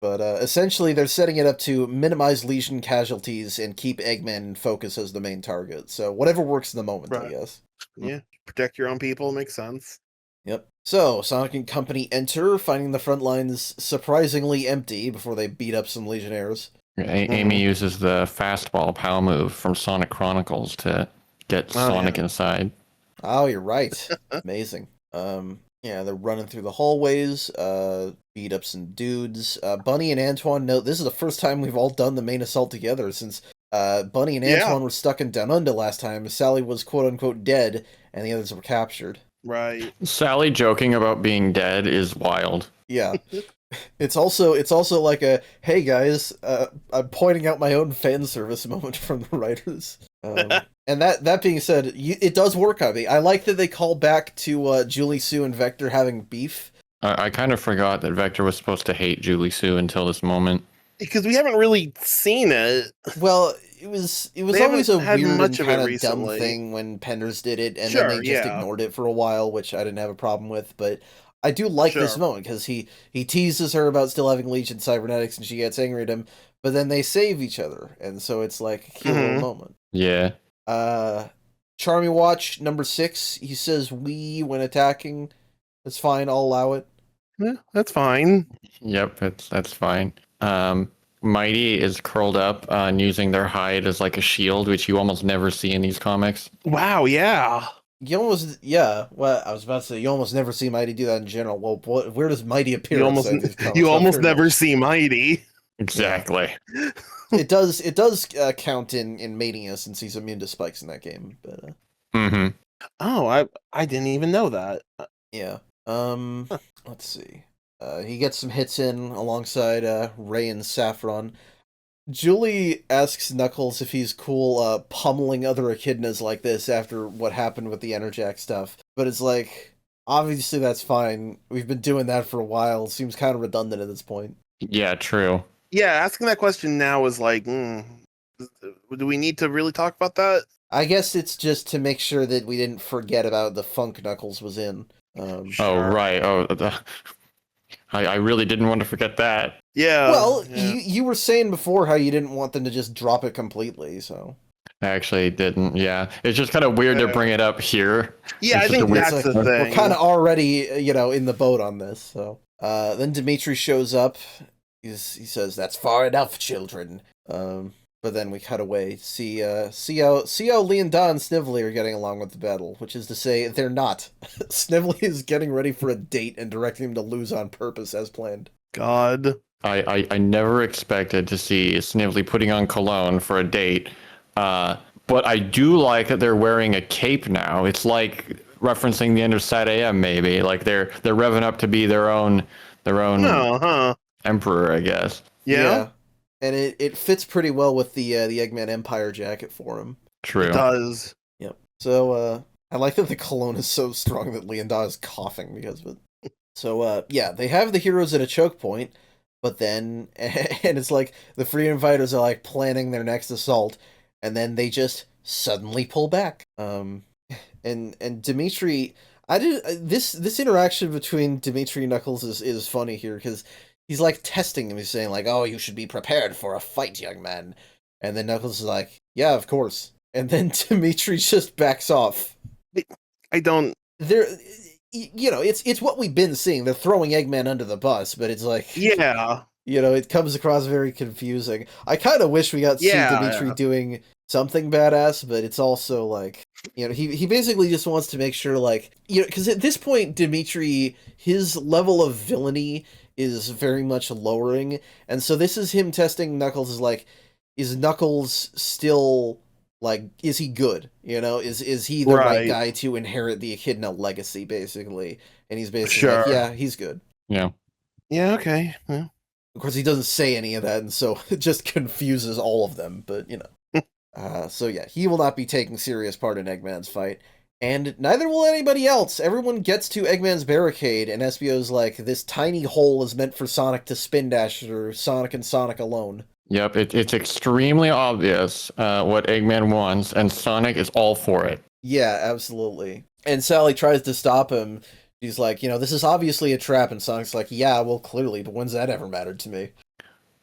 But essentially, they're setting it up to minimize Legion casualties and keep Eggman in focus as the main target. So whatever works in the moment, I Right. guess. Yeah. Protect your own people makes sense. Yep. So, Sonic and company enter, finding the front lines surprisingly empty before they beat up some Legionnaires. Amy uses the fastball pow move from Sonic Chronicles to get Sonic inside. Oh, you're right. Amazing. Yeah, they're running through the hallways, beat up some dudes. Bunny and Antoine note this is the first time we've all done the main assault together since Bunny and Antoine were stuck in Down Under last time. Sally was quote-unquote dead, and the others were captured. Right. Sally joking about being dead is wild. Yeah. It's also like a, hey guys, I'm pointing out my own fan service moment from the writers. And that being said, it does work on me. I like that they call back to Julie Sue and Vector having beef. I kind of forgot that Vector was supposed to hate Julie Sue until this moment. Because we haven't really seen it. Well, it was They always a haven't had weird much and of it kind of dumb recently. thing when Penders did it, and Sure, then they just yeah. ignored it for a while, which I didn't have a problem with. But I do like this Sure. moment because he teases her about still having Legion cybernetics, and she gets angry at him. But then they save each other, and so it's like a cute little Mhm. moment. Yeah. Charmy Watch number 6. He says we when attacking. That's fine. I'll allow it. Yeah, that's fine. Yep, that's fine. Mighty is curled up and using their hide as like a shield, which you almost never see in these comics. Wow, yeah. You almost, yeah. Well, I was about to say you almost never see Mighty do that in general. Well, where does Mighty appear? You outside almost these comics? you Not almost very never much. see Mighty. Exactly. It does count in mania since he's immune to spikes in that game. But Mm-hmm. Oh, I didn't even know that. yeah. Let's see. He gets some hits in alongside Ray and Saffron. Julie asks Knuckles if he's cool pummeling other echidnas like this after what happened with the Enerjack stuff. But it's like, obviously that's fine. We've been doing that for a while. Seems kind of redundant at this point. Yeah, true. Yeah, asking that question now is like, do we need to really talk about that? I guess it's just to make sure that we didn't forget about the funk Knuckles was in. Sure. Oh, right. Oh, I really didn't want to forget that. Yeah. Well, yeah. you were saying before how you didn't want them to just drop it completely, so. I actually didn't. Yeah, it's just kind of weird to bring it up here. Yeah, I It's just think a weird- that's the We're thing. kind of already, in the boat on this, so. Then Dimitri shows up. He says, "That's far enough, children." But then we cut away. See how Lee and Don Snively are getting along with the battle, which is to say, they're not. Snively is getting ready for a date and directing him to lose on purpose as planned. God. I never expected to see Snively putting on cologne for a date. But I do like that they're wearing a cape now. It's like referencing the end of Sat AM, maybe. Like they're revving up to be their own No, huh? emperor, I guess. Yeah. And it fits pretty well with the Eggman Empire jacket for him. True. It does. Yep. So I like that the cologne is so strong that Lee and Da is coughing because of it. So yeah, they have the heroes at a choke point, but then and it's like the Freedom Fighters are like planning their next assault, and then they just suddenly pull back. And Dimitri, this interaction between Dimitri and Knuckles is funny here because he's like testing him. He's saying like, "Oh, you should be prepared for a fight, young man," and then Knuckles is like, "Yeah, of course." And then Dimitri just backs off. I don't. It's what we've been seeing. They're throwing Eggman under the bus, but it's like, Yeah. it comes across very confusing. I kind of wish we got to see Dimitri doing something badass, but it's also like, he basically just wants to make sure, like, because at this point, Dimitri, his level of villainy is very much lowering, and so this is him testing Knuckles as like, is Knuckles still, like, is he good? Is he the right guy to inherit the Echidna legacy, basically? And he's basically like, yeah, he's good. Yeah. Yeah, okay. Yeah. Of course, he doesn't say any of that, and so it just confuses all of them, but, so yeah, he will not be taking serious part in Eggman's fight, and neither will anybody else. Everyone gets to Eggman's barricade, and Espio's like, this tiny hole is meant for Sonic to spin dash through, Sonic and Sonic alone. Yep, it's extremely obvious what Eggman wants, and Sonic is all for it. Yeah, absolutely. And Sally tries to stop him. She's like, this is obviously a trap, and Sonic's like, yeah, well, clearly, but when's that ever mattered to me?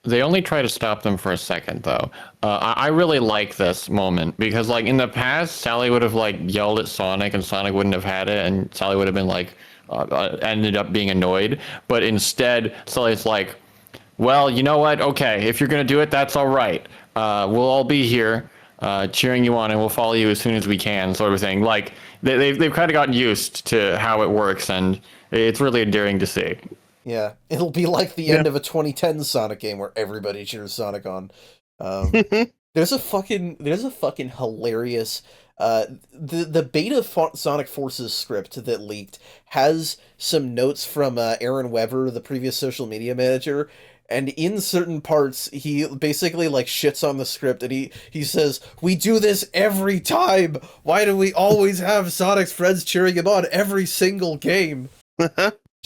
They only try to stop them for a second, though. I really like this moment, because, like, in the past, Sally would have, like, yelled at Sonic, and Sonic wouldn't have had it, and Sally would have been, like, ended up being annoyed. But instead, Sally's like, well, you know what? Okay, if you're going to do it, that's all right. We'll all be here cheering you on, and we'll follow you as soon as we can, sort of thing. Like, they've kind of gotten used to how it works, and it's really endearing to see. Yeah, it'll be like the end of a 2010 Sonic game where everybody cheers Sonic on. There's a fucking hilarious the beta Sonic Forces script that leaked has some notes from Aaron Weber, the previous social media manager, and in certain parts he basically like shits on the script, and he says, "We do this every time. Why do we always have Sonic's friends cheering him on every single game?"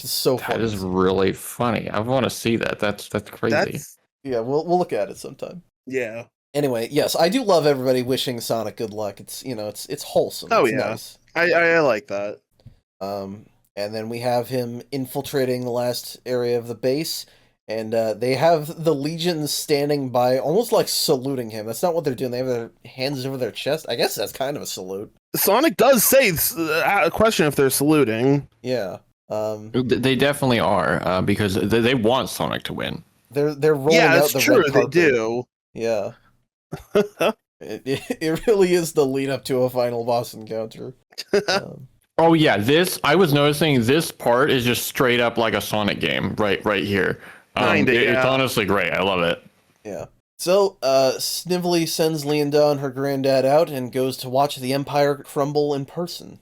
It's so funny. That is really funny. I want to see that. That's crazy. Yeah, we'll look at it sometime. Yeah. Anyway, yes, I do love everybody wishing Sonic good luck. It's it's wholesome. Oh, it's yeah. Nice. I like that. And then we have him infiltrating the last area of the base, and they have the Legion standing by, almost like saluting him. That's not what they're doing. They have their hands over their chest. I guess that's kind of a salute. Sonic does say a question if they're saluting. Yeah. They definitely are, because they want Sonic to win. They're rolling out the red carpet. They do. Yeah. It really is the lead up to a final boss encounter. Oh yeah, I was noticing this part is just straight up like a Sonic game right here. Kinda, It's yeah. honestly great. I love it. Yeah. So, Snively sends Leonda and her granddad out and goes to watch the Empire crumble in person.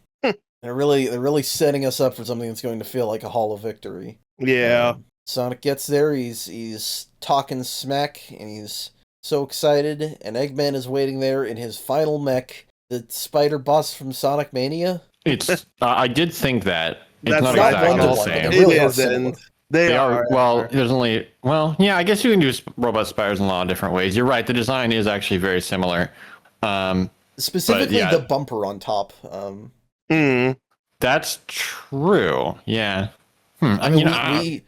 They're really setting us up for something that's going to feel like a Hall of Victory. Yeah. Sonic gets there, he's talking smack, and he's so excited, and Eggman is waiting there in his final mech, the spider boss from Sonic Mania. It's I did think that. It's That's not not exactly the one-to-one, same. but they really It are isn't. similar. They are, well, there's only, well, yeah, I guess you can do robot spiders in a lot of different ways. You're right, the design is actually very similar. Specifically yeah. the bumper on top. That's true, yeah. I mean,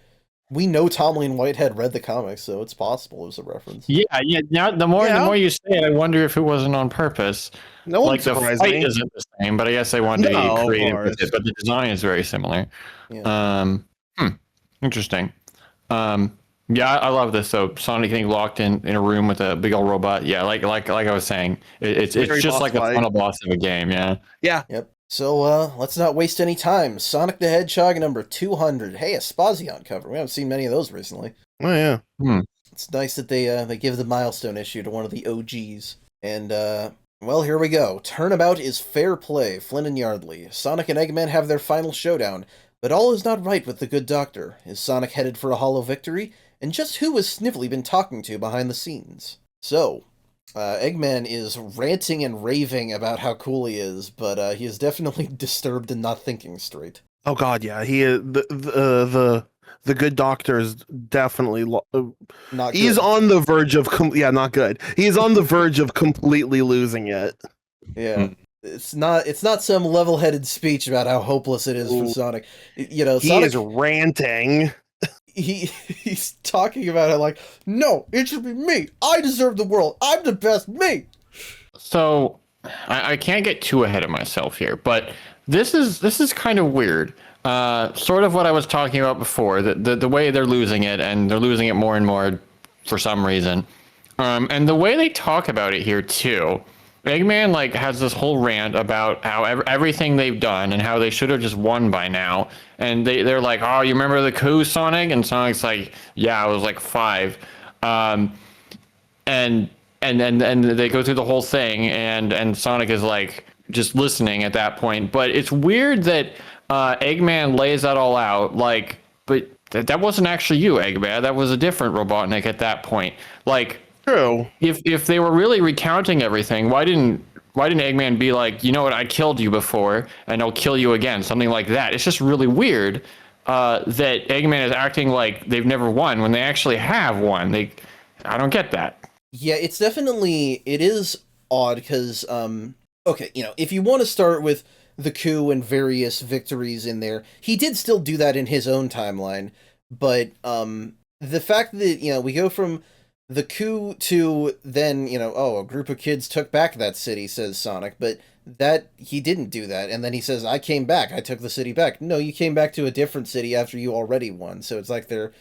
we know Tomlin Whitehead read the comics, so it's possible it was a reference. Yeah. Now, the more you say it, I wonder if it wasn't on purpose. No one Like, the surprised fight me. isn't the same, but I guess they wanted to No, be of creative with course. it, but the design is very similar. Yeah. Interesting. Yeah, I love this. So Sonic getting locked in a room with a big old robot. Yeah, like I was saying, it's Very just like the boss-like. final boss of a game. Yeah. Yeah. Yep. So, let's not waste any time. Sonic the Hedgehog number 200. Hey, a Spazion cover. We haven't seen many of those recently. Oh yeah. It's nice that they give the milestone issue to one of the OGs. And, well, here we go. Turnabout is fair play, Flynn and Yardley. Sonic and Eggman have their final showdown, but all is not right with the good doctor. Is Sonic headed for a hollow victory? And just who has Snively been talking to behind the scenes? So, Eggman is ranting and raving about how cool he is, but he is definitely disturbed and not thinking straight. Oh god, yeah. He is the good doctor is definitely Not he's good. on the verge of not good. He's on the verge of completely losing it. Yeah. It's not some level-headed speech about how hopeless it is for Sonic. You know, He Sonic is ranting. he's talking about it like, no, it should be me. I deserve the world. I'm the best me. So I can't get too ahead of myself here, but this is kind of weird. Sort of what I was talking about before, the way they're losing it, and they're losing it more and more for some reason. And the way they talk about it here too. Eggman like has this whole rant about how everything they've done and how they should have just won by now. And they're like, oh, you remember the coup, Sonic? And Sonic's like, yeah, I was like 5. And they go through the whole thing, and Sonic is like just listening at that point. But it's weird that Eggman lays that all out, like, but that wasn't actually you, Eggman. That was a different Robotnik at that point. Like, True. if they were really recounting everything, why didn't Eggman be like, you know what, I killed you before, and I'll kill you again, something like that? It's just really weird that Eggman is acting like they've never won when they actually have won. I don't get that. Yeah, it is odd because, okay, you know, if you want to start with the coup and various victories in there, he did still do that in his own timeline, but, the fact that, you know, we go from the coup to then, you know, oh, a group of kids took back that city, says Sonic, but he didn't do that, and then he says, I came back, I took the city back. No, you came back to a different city after you already won, so it's like they're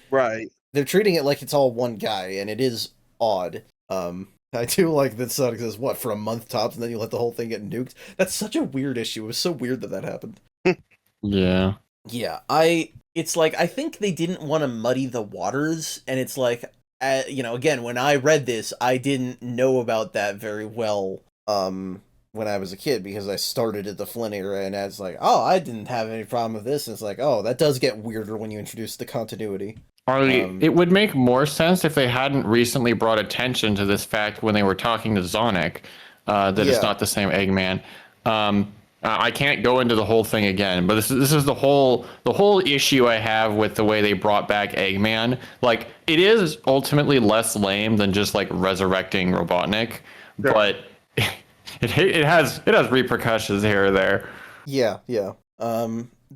treating it like it's all one guy, and it is odd. I do like that Sonic says, what, for a month tops, and then you let the whole thing get nuked? That's such a weird issue. It was so weird that happened. Yeah. Yeah, it's like, I think they didn't want to muddy the waters, and it's like, you know, again, when I read this, I didn't know about that very well, when I was a kid, because I started at the Flynn era, and I was like, oh, I didn't have any problem with this, and it's like, oh, that does get weirder when you introduce the continuity. It would make more sense if they hadn't recently brought attention to this fact when they were talking to Sonic, that it's not the same Eggman. I can't go into the whole thing again, but this is the whole issue I have with the way they brought back Eggman. Like, it is ultimately less lame than just like resurrecting Robotnik, but it has repercussions here or there. Yeah.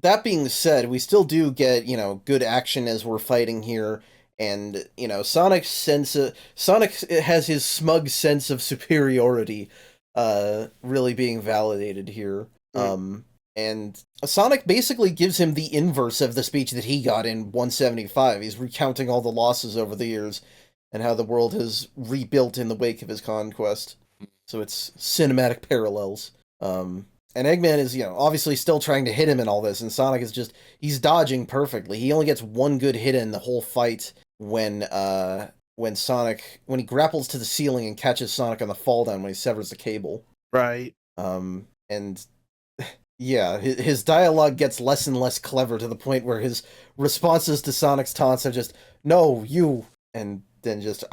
That being said, we still do get, you know, good action as we're fighting here, and, you know, Sonic has his smug sense of superiority really being validated here. And Sonic basically gives him the inverse of the speech that he got in 175. He's recounting all the losses over the years and how the world has rebuilt in the wake of his conquest. So it's cinematic parallels. And Eggman is, you know, obviously still trying to hit him in all this, and Sonic is he's dodging perfectly. He only gets one good hit in the whole fight when he grapples to the ceiling and catches Sonic on the fall down when he severs the cable. Right. And yeah, his dialogue gets less and less clever to the point where his responses to Sonic's taunts are just, no, you, and then just,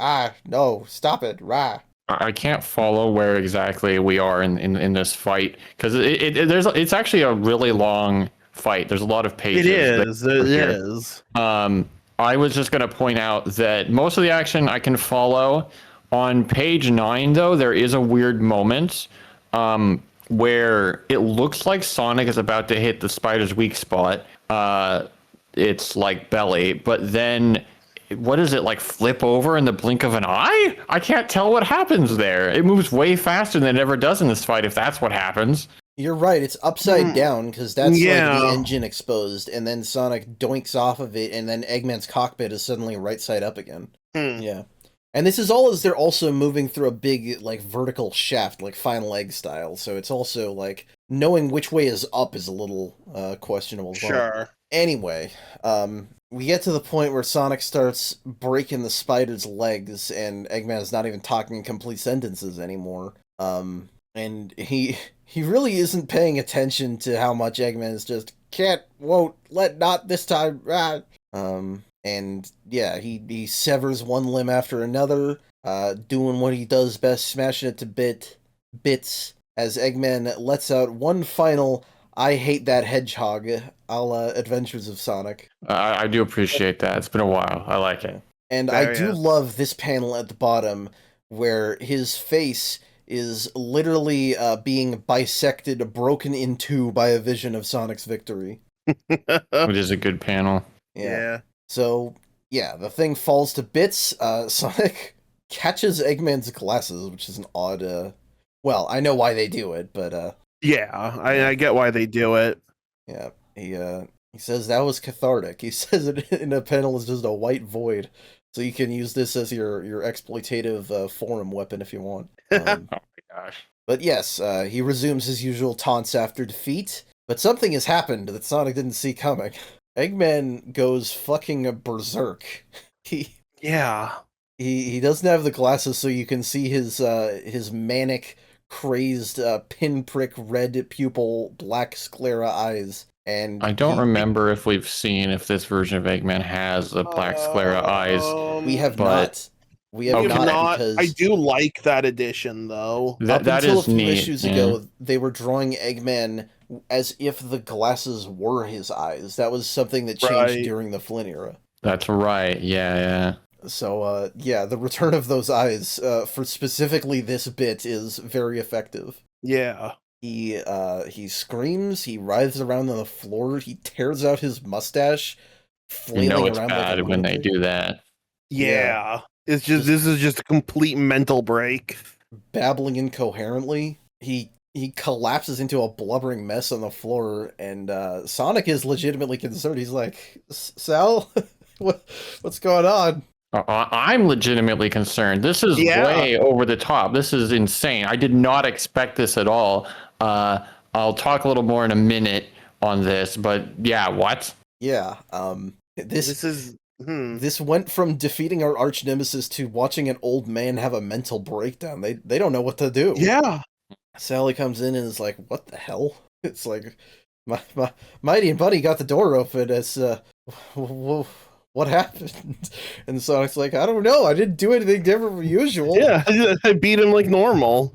no, stop it, rah. I can't follow where exactly we are in this fight, because it's actually a really long fight. There's a lot of pages. It is. I was just going to point out that most of the action I can follow. On page 9, though, there is a weird moment where it looks like Sonic is about to hit the spider's weak spot. It's like belly, but then what is it, like flip over in the blink of an eye? I can't tell what happens there. It moves way faster than it ever does in this fight, if that's what happens. You're right, it's upside down, because that's like the engine exposed, and then Sonic doinks off of it, and then Eggman's cockpit is suddenly right side up again. Yeah. And this is all as they're also moving through a big, like, vertical shaft, like Final Egg style, so it's also, like, knowing which way is up is a little questionable. Sure. Anyway, we get to the point where Sonic starts breaking the spider's legs, and Eggman is not even talking in complete sentences anymore. And he really isn't paying attention to how much Eggman is just, can't, won't, let, not this time, and yeah, he severs one limb after another, doing what he does best, smashing it to bits, as Eggman lets out one final, I hate that hedgehog, a la Adventures of Sonic. I do appreciate that. It's been a while. I like it. And I do love this panel at the bottom, where his face is literally being bisected, broken in two by a vision of Sonic's victory. Which is a good panel. Yeah. So, yeah, the thing falls to bits. Sonic catches Eggman's glasses, which is an odd, well, I know why they do it, but, yeah, I get why they do it. Yeah, he says that was cathartic. He says it in a panel is just a white void, so you can use this as your exploitative forum weapon if you want. Oh my gosh. But yes, he resumes his usual taunts after defeat, but something has happened that Sonic didn't see coming. Eggman goes fucking berserk. He doesn't have the glasses, so you can see his manic, crazed, pinprick red pupil, black sclera eyes. And I don't remember if we've seen if this version of Eggman has the black sclera eyes. We have not. We have not, because I do like that addition, though. Up That until is a few neat, issues yeah. ago, they were drawing Eggman as if the glasses were his eyes. That was something that changed during the Flynn era. That's right. Yeah. So, yeah, the return of those eyes for specifically this bit is very effective. Yeah. He screams, he writhes around on the floor, he tears out his mustache, flailing You know it's around bad like a when they lunatic. do that. Yeah. It's just this is just a complete mental break. Babbling incoherently. He collapses into a blubbering mess on the floor, and Sonic is legitimately concerned. He's like, Sal, what's going on? I'm legitimately concerned. This is way over the top. This is insane. I did not expect this at all. I'll talk a little more in a minute on this, but yeah, what? Yeah, this went from defeating our arch nemesis to watching an old man have a mental breakdown. They don't know what to do. Yeah. Sally comes in and is like, what the hell? It's like, my Mighty and Buddy got the door open. It's, what happened? And Sonic's like, I don't know. I didn't do anything different from usual. Yeah, I beat him like normal.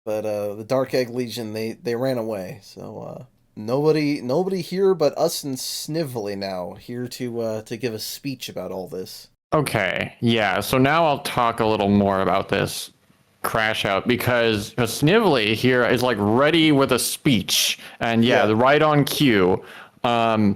But the Dark Egg Legion, they ran away. So nobody here but us and Snively now, here to give a speech about all this. Okay, yeah. So now I'll talk a little more about this crash out, because Snively here is like ready with a speech, and they're right on cue. They're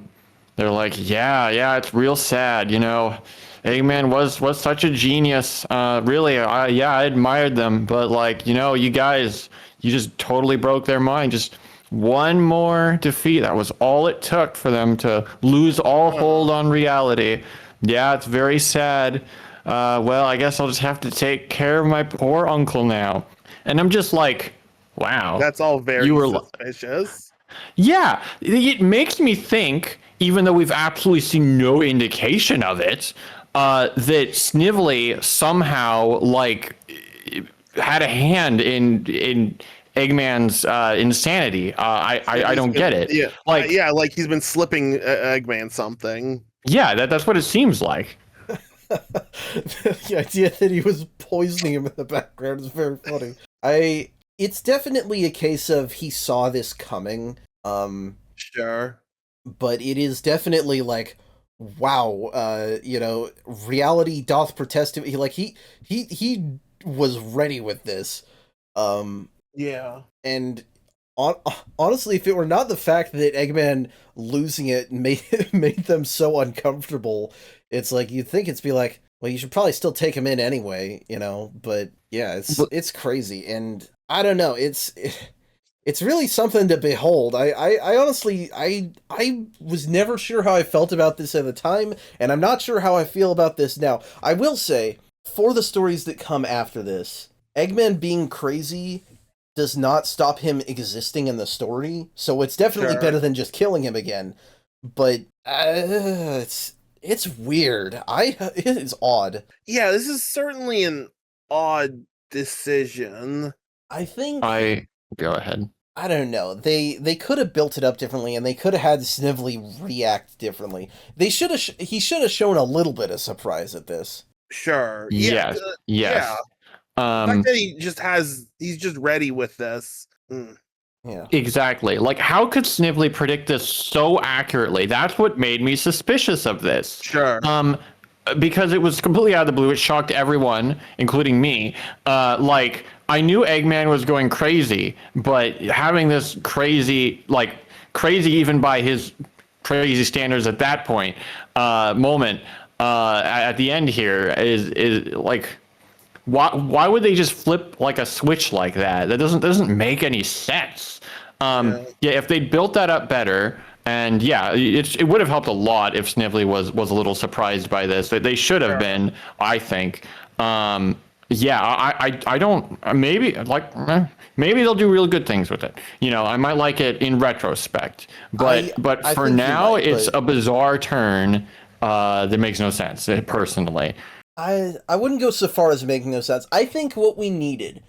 like, yeah, it's real sad, you know. Eggman was such a genius. Really, I admired them, but like, you know, you guys, you just totally broke their mind. Just one more defeat. That was all it took for them to lose all hold on reality. Yeah, it's very sad. Well, I guess I'll just have to take care of my poor uncle now. And I'm just like, wow. That's all very suspicious. Yeah, it makes me think, even though we've absolutely seen no indication of it, that Snively somehow like had a hand in Eggman's insanity. I don't get it. Yeah, Like, yeah, like he's been slipping Eggman something. yeah, that's what it seems like. The idea that he was poisoning him in the background is very funny. It's definitely a case of he saw this coming. Sure. But it is definitely like, wow, reality doth protest him. He was ready with this. Yeah. And honestly, if it were not the fact that Eggman losing it made them so uncomfortable, it's like you'd think it's be like, well, you should probably still take him in anyway, But yeah, it's crazy, and I don't know, it's really something to behold. I honestly I was never sure how I felt about this at the time, and I'm not sure how I feel about this now. I will say, for the stories that come after this, Eggman being crazy does not stop him existing in the story, so it's definitely better than just killing him again. But it's weird. It is odd. Yeah, this is certainly an odd decision. I think go ahead. I don't know. They could have built it up differently, and they could have had Snively react differently. He should have shown a little bit of surprise at this. Sure. Yes. Yeah. The fact that he's just ready with this. Yeah. Exactly. Like, how could Snively predict this so accurately? That's what made me suspicious of this. Sure. Because it was completely out of the blue. It shocked everyone, including me. Like, I knew Eggman was going crazy, but having this crazy even by his crazy standards at that point, moment, at the end here is like, why would they just flip like a switch like that? That doesn't make any sense. Yeah, if they built that up better, and yeah, it would have helped a lot if Snively was a little surprised by this. They should have been, I think. Yeah, I don't, maybe they'll do really good things with it. I might like it in retrospect, but I for think now, might, it's a bizarre turn that makes no sense, personally. I wouldn't go so far as making no sense. I think what we needed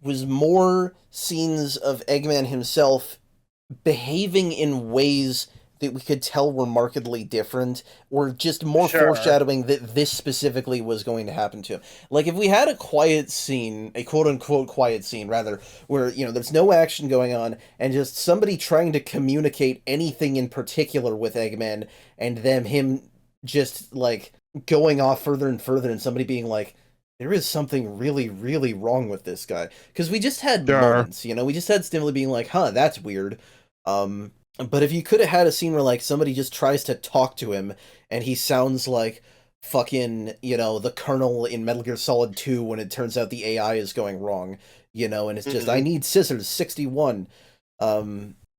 was more scenes of Eggman himself behaving in ways that we could tell were markedly different, or just more foreshadowing that this specifically was going to happen to him. Like, if we had a quiet scene, a quote-unquote quiet scene, rather, where, there's no action going on, and just somebody trying to communicate anything in particular with Eggman, and then him just, like, going off further and further, and somebody being like, there is something really, really wrong with this guy. Because we just had moments, we just had Snively being like, huh, that's weird. But if you could have had a scene where, like, somebody just tries to talk to him, and he sounds like fucking, the Colonel in Metal Gear Solid 2 when it turns out the AI is going wrong, and it's just, I need scissors, 61.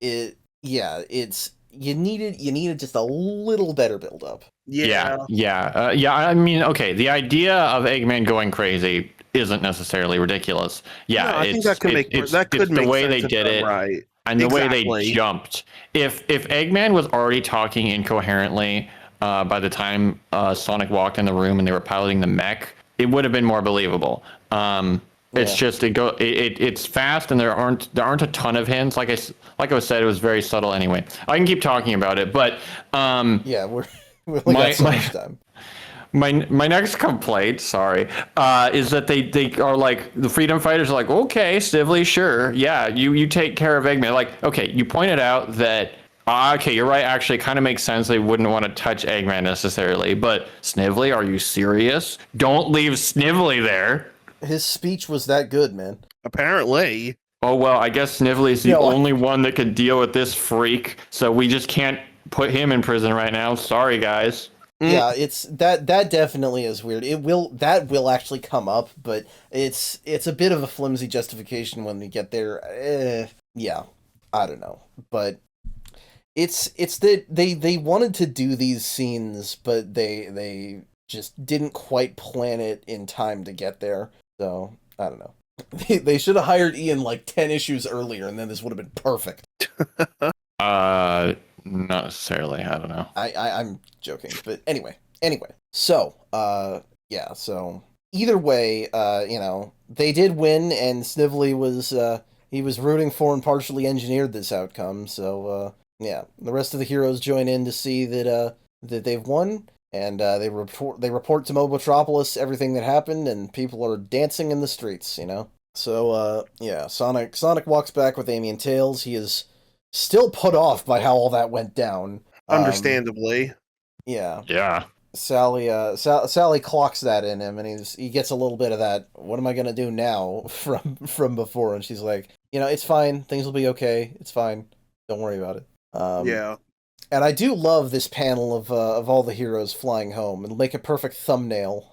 You needed just a little better build up. Yeah. I mean, okay, the idea of Eggman going crazy isn't necessarily ridiculous. Yeah, no, I think that could make the way they did it, right, and the way they jumped. If Eggman was already talking incoherently by the time Sonic walked in the room and they were piloting the mech, it would have been more believable. It's just it's fast, and there aren't a ton of hints. Like I said, it was very subtle anyway. I can keep talking about it, but yeah, we only got so much time. My next complaint, is that they are like, the Freedom Fighters are like, okay, Snively, sure, yeah, you take care of Eggman. Like, okay, you pointed out that, okay, you're right, actually, it kind of makes sense they wouldn't want to touch Eggman necessarily, but Snively, are you serious? Don't leave Snively there. His speech was that good, man. Apparently. Oh, well, I guess Snively's the only one that can deal with this freak, so we just can't put him in prison right now. Sorry, guys. Yeah, it's that definitely is weird. That will actually come up, but it's a bit of a flimsy justification when we get there. Yeah, I don't know, but it's that they wanted to do these scenes, but they just didn't quite plan it in time to get there. So I don't know. They should have hired Ian like 10 issues earlier, and then this would have been perfect. Not necessarily. I don't know. I'm joking, but anyway, Anyway, so yeah, so either way, they did win, and Snively was he was rooting for and partially engineered this outcome. So yeah, the rest of the heroes join in to see that they've won, and they report to Mobotropolis everything that happened, and people are dancing in the streets. So yeah, Sonic walks back with Amy and Tails. He is still put off by how all that went down. Understandably. Yeah. Yeah. Sally clocks that in him, and he gets a little bit of that. What am I gonna do now from before? And she's like, it's fine. Things will be okay. It's fine. Don't worry about it. Yeah. And I do love this panel of all the heroes flying home. It'll make a perfect thumbnail.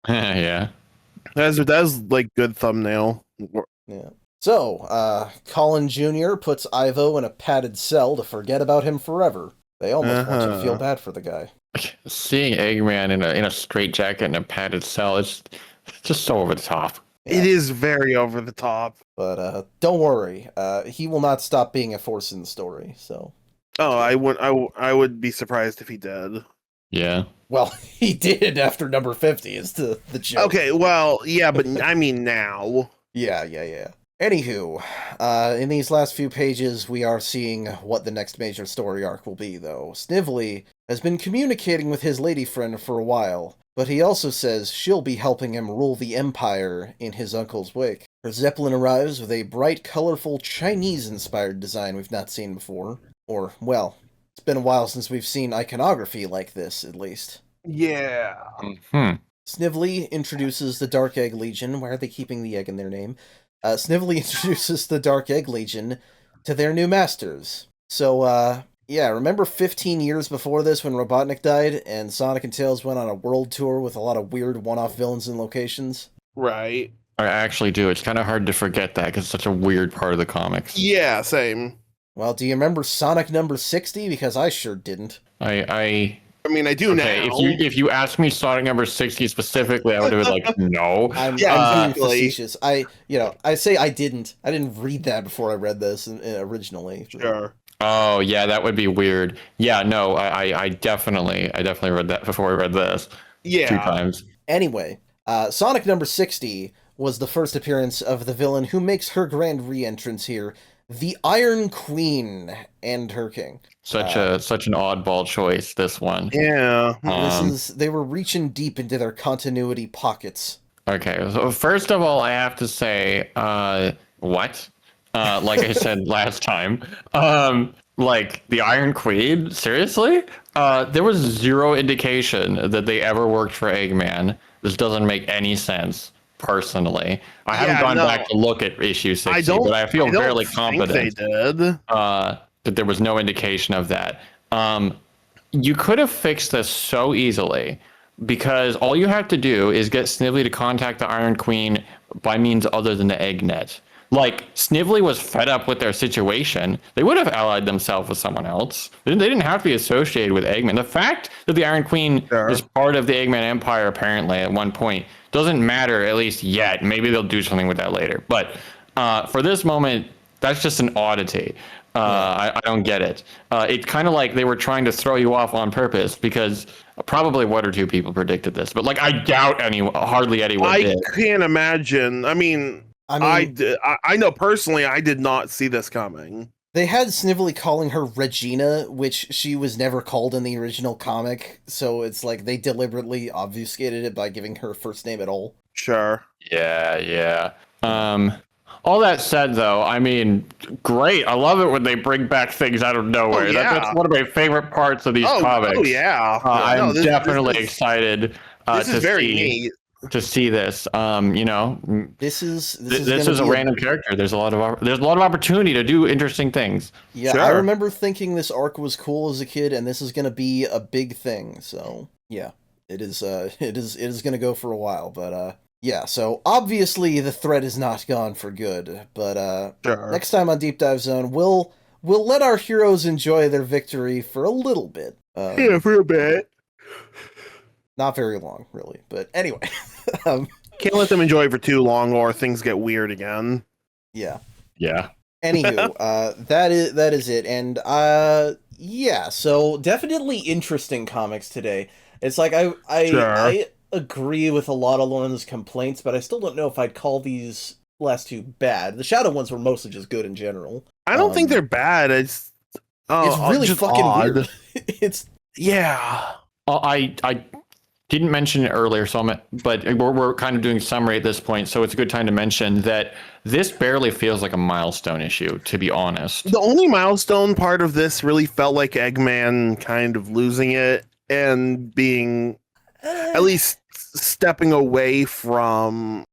Yeah. That's like good thumbnail. Yeah. So, Colin Jr. puts Ivo in a padded cell to forget about him forever. They almost want you to feel bad for the guy. Seeing Eggman in a straitjacket and a padded cell, it's just so over the top. Yeah. It is very over the top. But don't worry, he will not stop being a force in the story. So. Oh, I would be surprised if he did. Yeah. Well, he did after number 50 is the joke. Okay, well, yeah, but I mean now. Yeah. Anywho, in these last few pages, we are seeing what the next major story arc will be, though. Snively has been communicating with his lady friend for a while, but he also says she'll be helping him rule the Empire in his uncle's wake. Her Zeppelin arrives with a bright, colorful, Chinese-inspired design we've not seen before. Or, well, it's been a while since we've seen iconography like this, at least. Yeah. Snively introduces the Dark Egg Legion. Why are they keeping the egg in their name? Snively introduces the Dark Egg Legion to their new masters. So, yeah, remember 15 years before this when Robotnik died and Sonic and Tails went on a world tour with a lot of weird one-off villains and locations? Right. I actually do. It's kind of hard to forget that because it's such a weird part of the comics. Yeah, same. Well, do you remember Sonic number 60? Because I sure didn't. I mean, I do now. If you asked me Sonic number 60 specifically, I would have been like, no. I'm being facetious. I say I didn't. I didn't read that before I read this originally. Sure. Oh yeah, that would be weird. Yeah, no, I definitely read that before I read this. Yeah. 2 times. Anyway, Sonic number 60 was the first appearance of the villain who makes her grand re-entrance here, the Iron Queen and her king. Such an oddball choice, this one. Yeah. They were reaching deep into their continuity pockets. Okay, so first of all, I have to say, what? Like I said last time, like the Iron Queen, seriously? There was zero indication that they ever worked for Eggman. This doesn't make any sense. Personally, I haven't gone back to look at issue 60, but I feel fairly confident they did. That there was no indication of that. You could have fixed this so easily because all you have to do is get Snively to contact the Iron Queen by means other than the Eggnet. Like, Snively was fed up with their situation. They would have allied themselves with someone else. They didn't have to be associated with Eggman. The fact that the Iron Queen is part of the Eggman Empire, apparently, at one point, doesn't matter, at least yet. Maybe they'll do something with that later. But for this moment, that's just an oddity. I don't get it. It's kind of like they were trying to throw you off on purpose because probably 1 or 2 people predicted this. But, like, I doubt hardly anyone did. I can't imagine. I mean, I know personally I did not see this coming. They had Snively calling her Regina, which she was never called in the original comic, so it's like they deliberately obfuscated it by giving her a first name at all. Sure. Yeah. All that said, though, I mean, great. I love it when they bring back things out of nowhere. Oh, yeah. That's one of my favorite parts of these comics. Oh, yeah. I'm definitely excited this is very neat. To see this. This is a random character. There's a lot of opportunity to do interesting things. Yeah, sure. I remember thinking this arc was cool as a kid, and this is going to be a big thing. So yeah, it is going to go for a while, but yeah. So obviously the threat is not gone for good, but next time on Deep Dive Zone, we'll let our heroes enjoy their victory for a little bit. Yeah, for a bit. Not very long, really, but anyway. Can't let them enjoy it for too long, or things get weird again. Yeah. Yeah. Anywho, that is it, and Yeah, so definitely interesting comics today. It's like Sure. I agree with a lot of Lauren's complaints, but I still don't know if I'd call these last two bad. The Shadow ones were mostly just good in general. I don't think they're bad. It's really just fucking odd. weird. It's Yeah. I didn't mention it earlier, but we're kind of doing summary at this point, so it's a good time to mention that this barely feels like a milestone issue, to be honest. The only milestone part of this really felt like Eggman kind of losing it and being at least stepping away from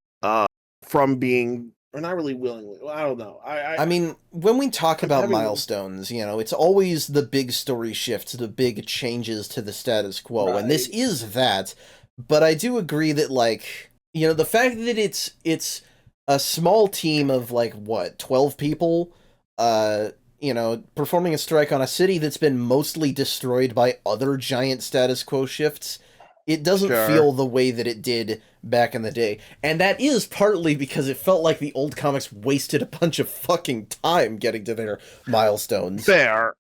being, or not really willingly. Well, I don't know. I mean, when we talk about having- milestones, you know, it's always the big story shifts, the big changes to the status quo, and this is that. But I do agree that, like, you know, the fact that it's a small team of, like, what, 12 people, you know, performing a strike on a city that's been mostly destroyed by other giant status quo shifts, it doesn't Sure. feel the way that it did back in the day. And that is partly because it felt like the old comics wasted a bunch of fucking time getting to their milestones. Fair.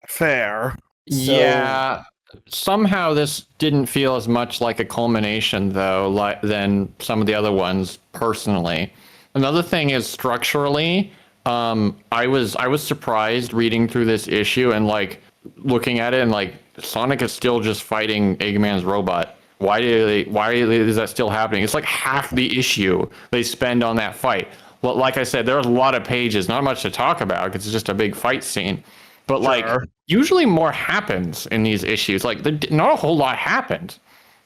So- Yeah. Somehow this didn't feel as much like a culmination though, than some of the other ones personally. Another thing is structurally, I was surprised reading through this issue and like looking at it and like Sonic is still just fighting Eggman's robot. Why is that still happening? It's like half the issue they spend on that fight. Well, like I said, there's a lot of pages, not much to talk about because it's just a big fight scene. But like usually more happens in these issues. Like not a whole lot happened.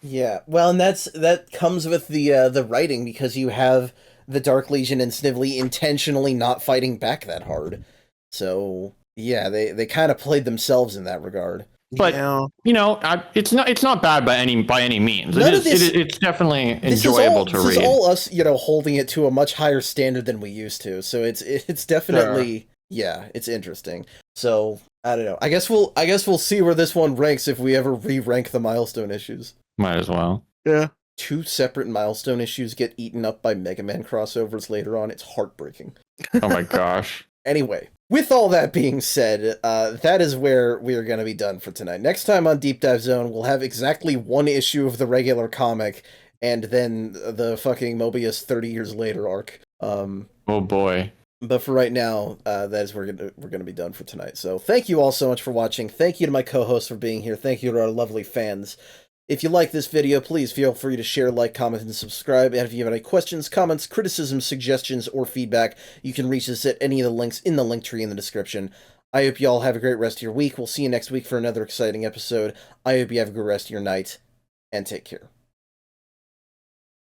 Yeah, well, and that comes with the writing, because you have the Dark Legion and Snively intentionally not fighting back that hard. So yeah, they kind of played themselves in that regard. But Yeah. you know, it's not bad by any means. None of this- It's definitely This enjoyable to This read. is all us, you know, holding it to a much higher standard than we used to. So it's definitely yeah, it's interesting. So I don't know. I guess we'll see where this one ranks if we ever re-rank the milestone issues. Might as well. Yeah. 2 separate milestone issues get eaten up by Mega Man crossovers later on. It's heartbreaking. Oh my gosh. Anyway, with all that being said, that is where we are going to be done for tonight. Next time on Deep Dive Zone, we'll have exactly 1 issue of the regular comic, and then the fucking Mobius 30 years later arc. Oh boy. But for right now, that is where we're gonna be done for tonight. So thank you all so much for watching. Thank you to my co-hosts for being here. Thank you to our lovely fans. If you like this video, please feel free to share, like, comment, and subscribe. And if you have any questions, comments, criticisms, suggestions, or feedback, you can reach us at any of the links in the link tree in the description. I hope you all have a great rest of your week. We'll see you next week for another exciting episode. I hope you have a good rest of your night, and take care.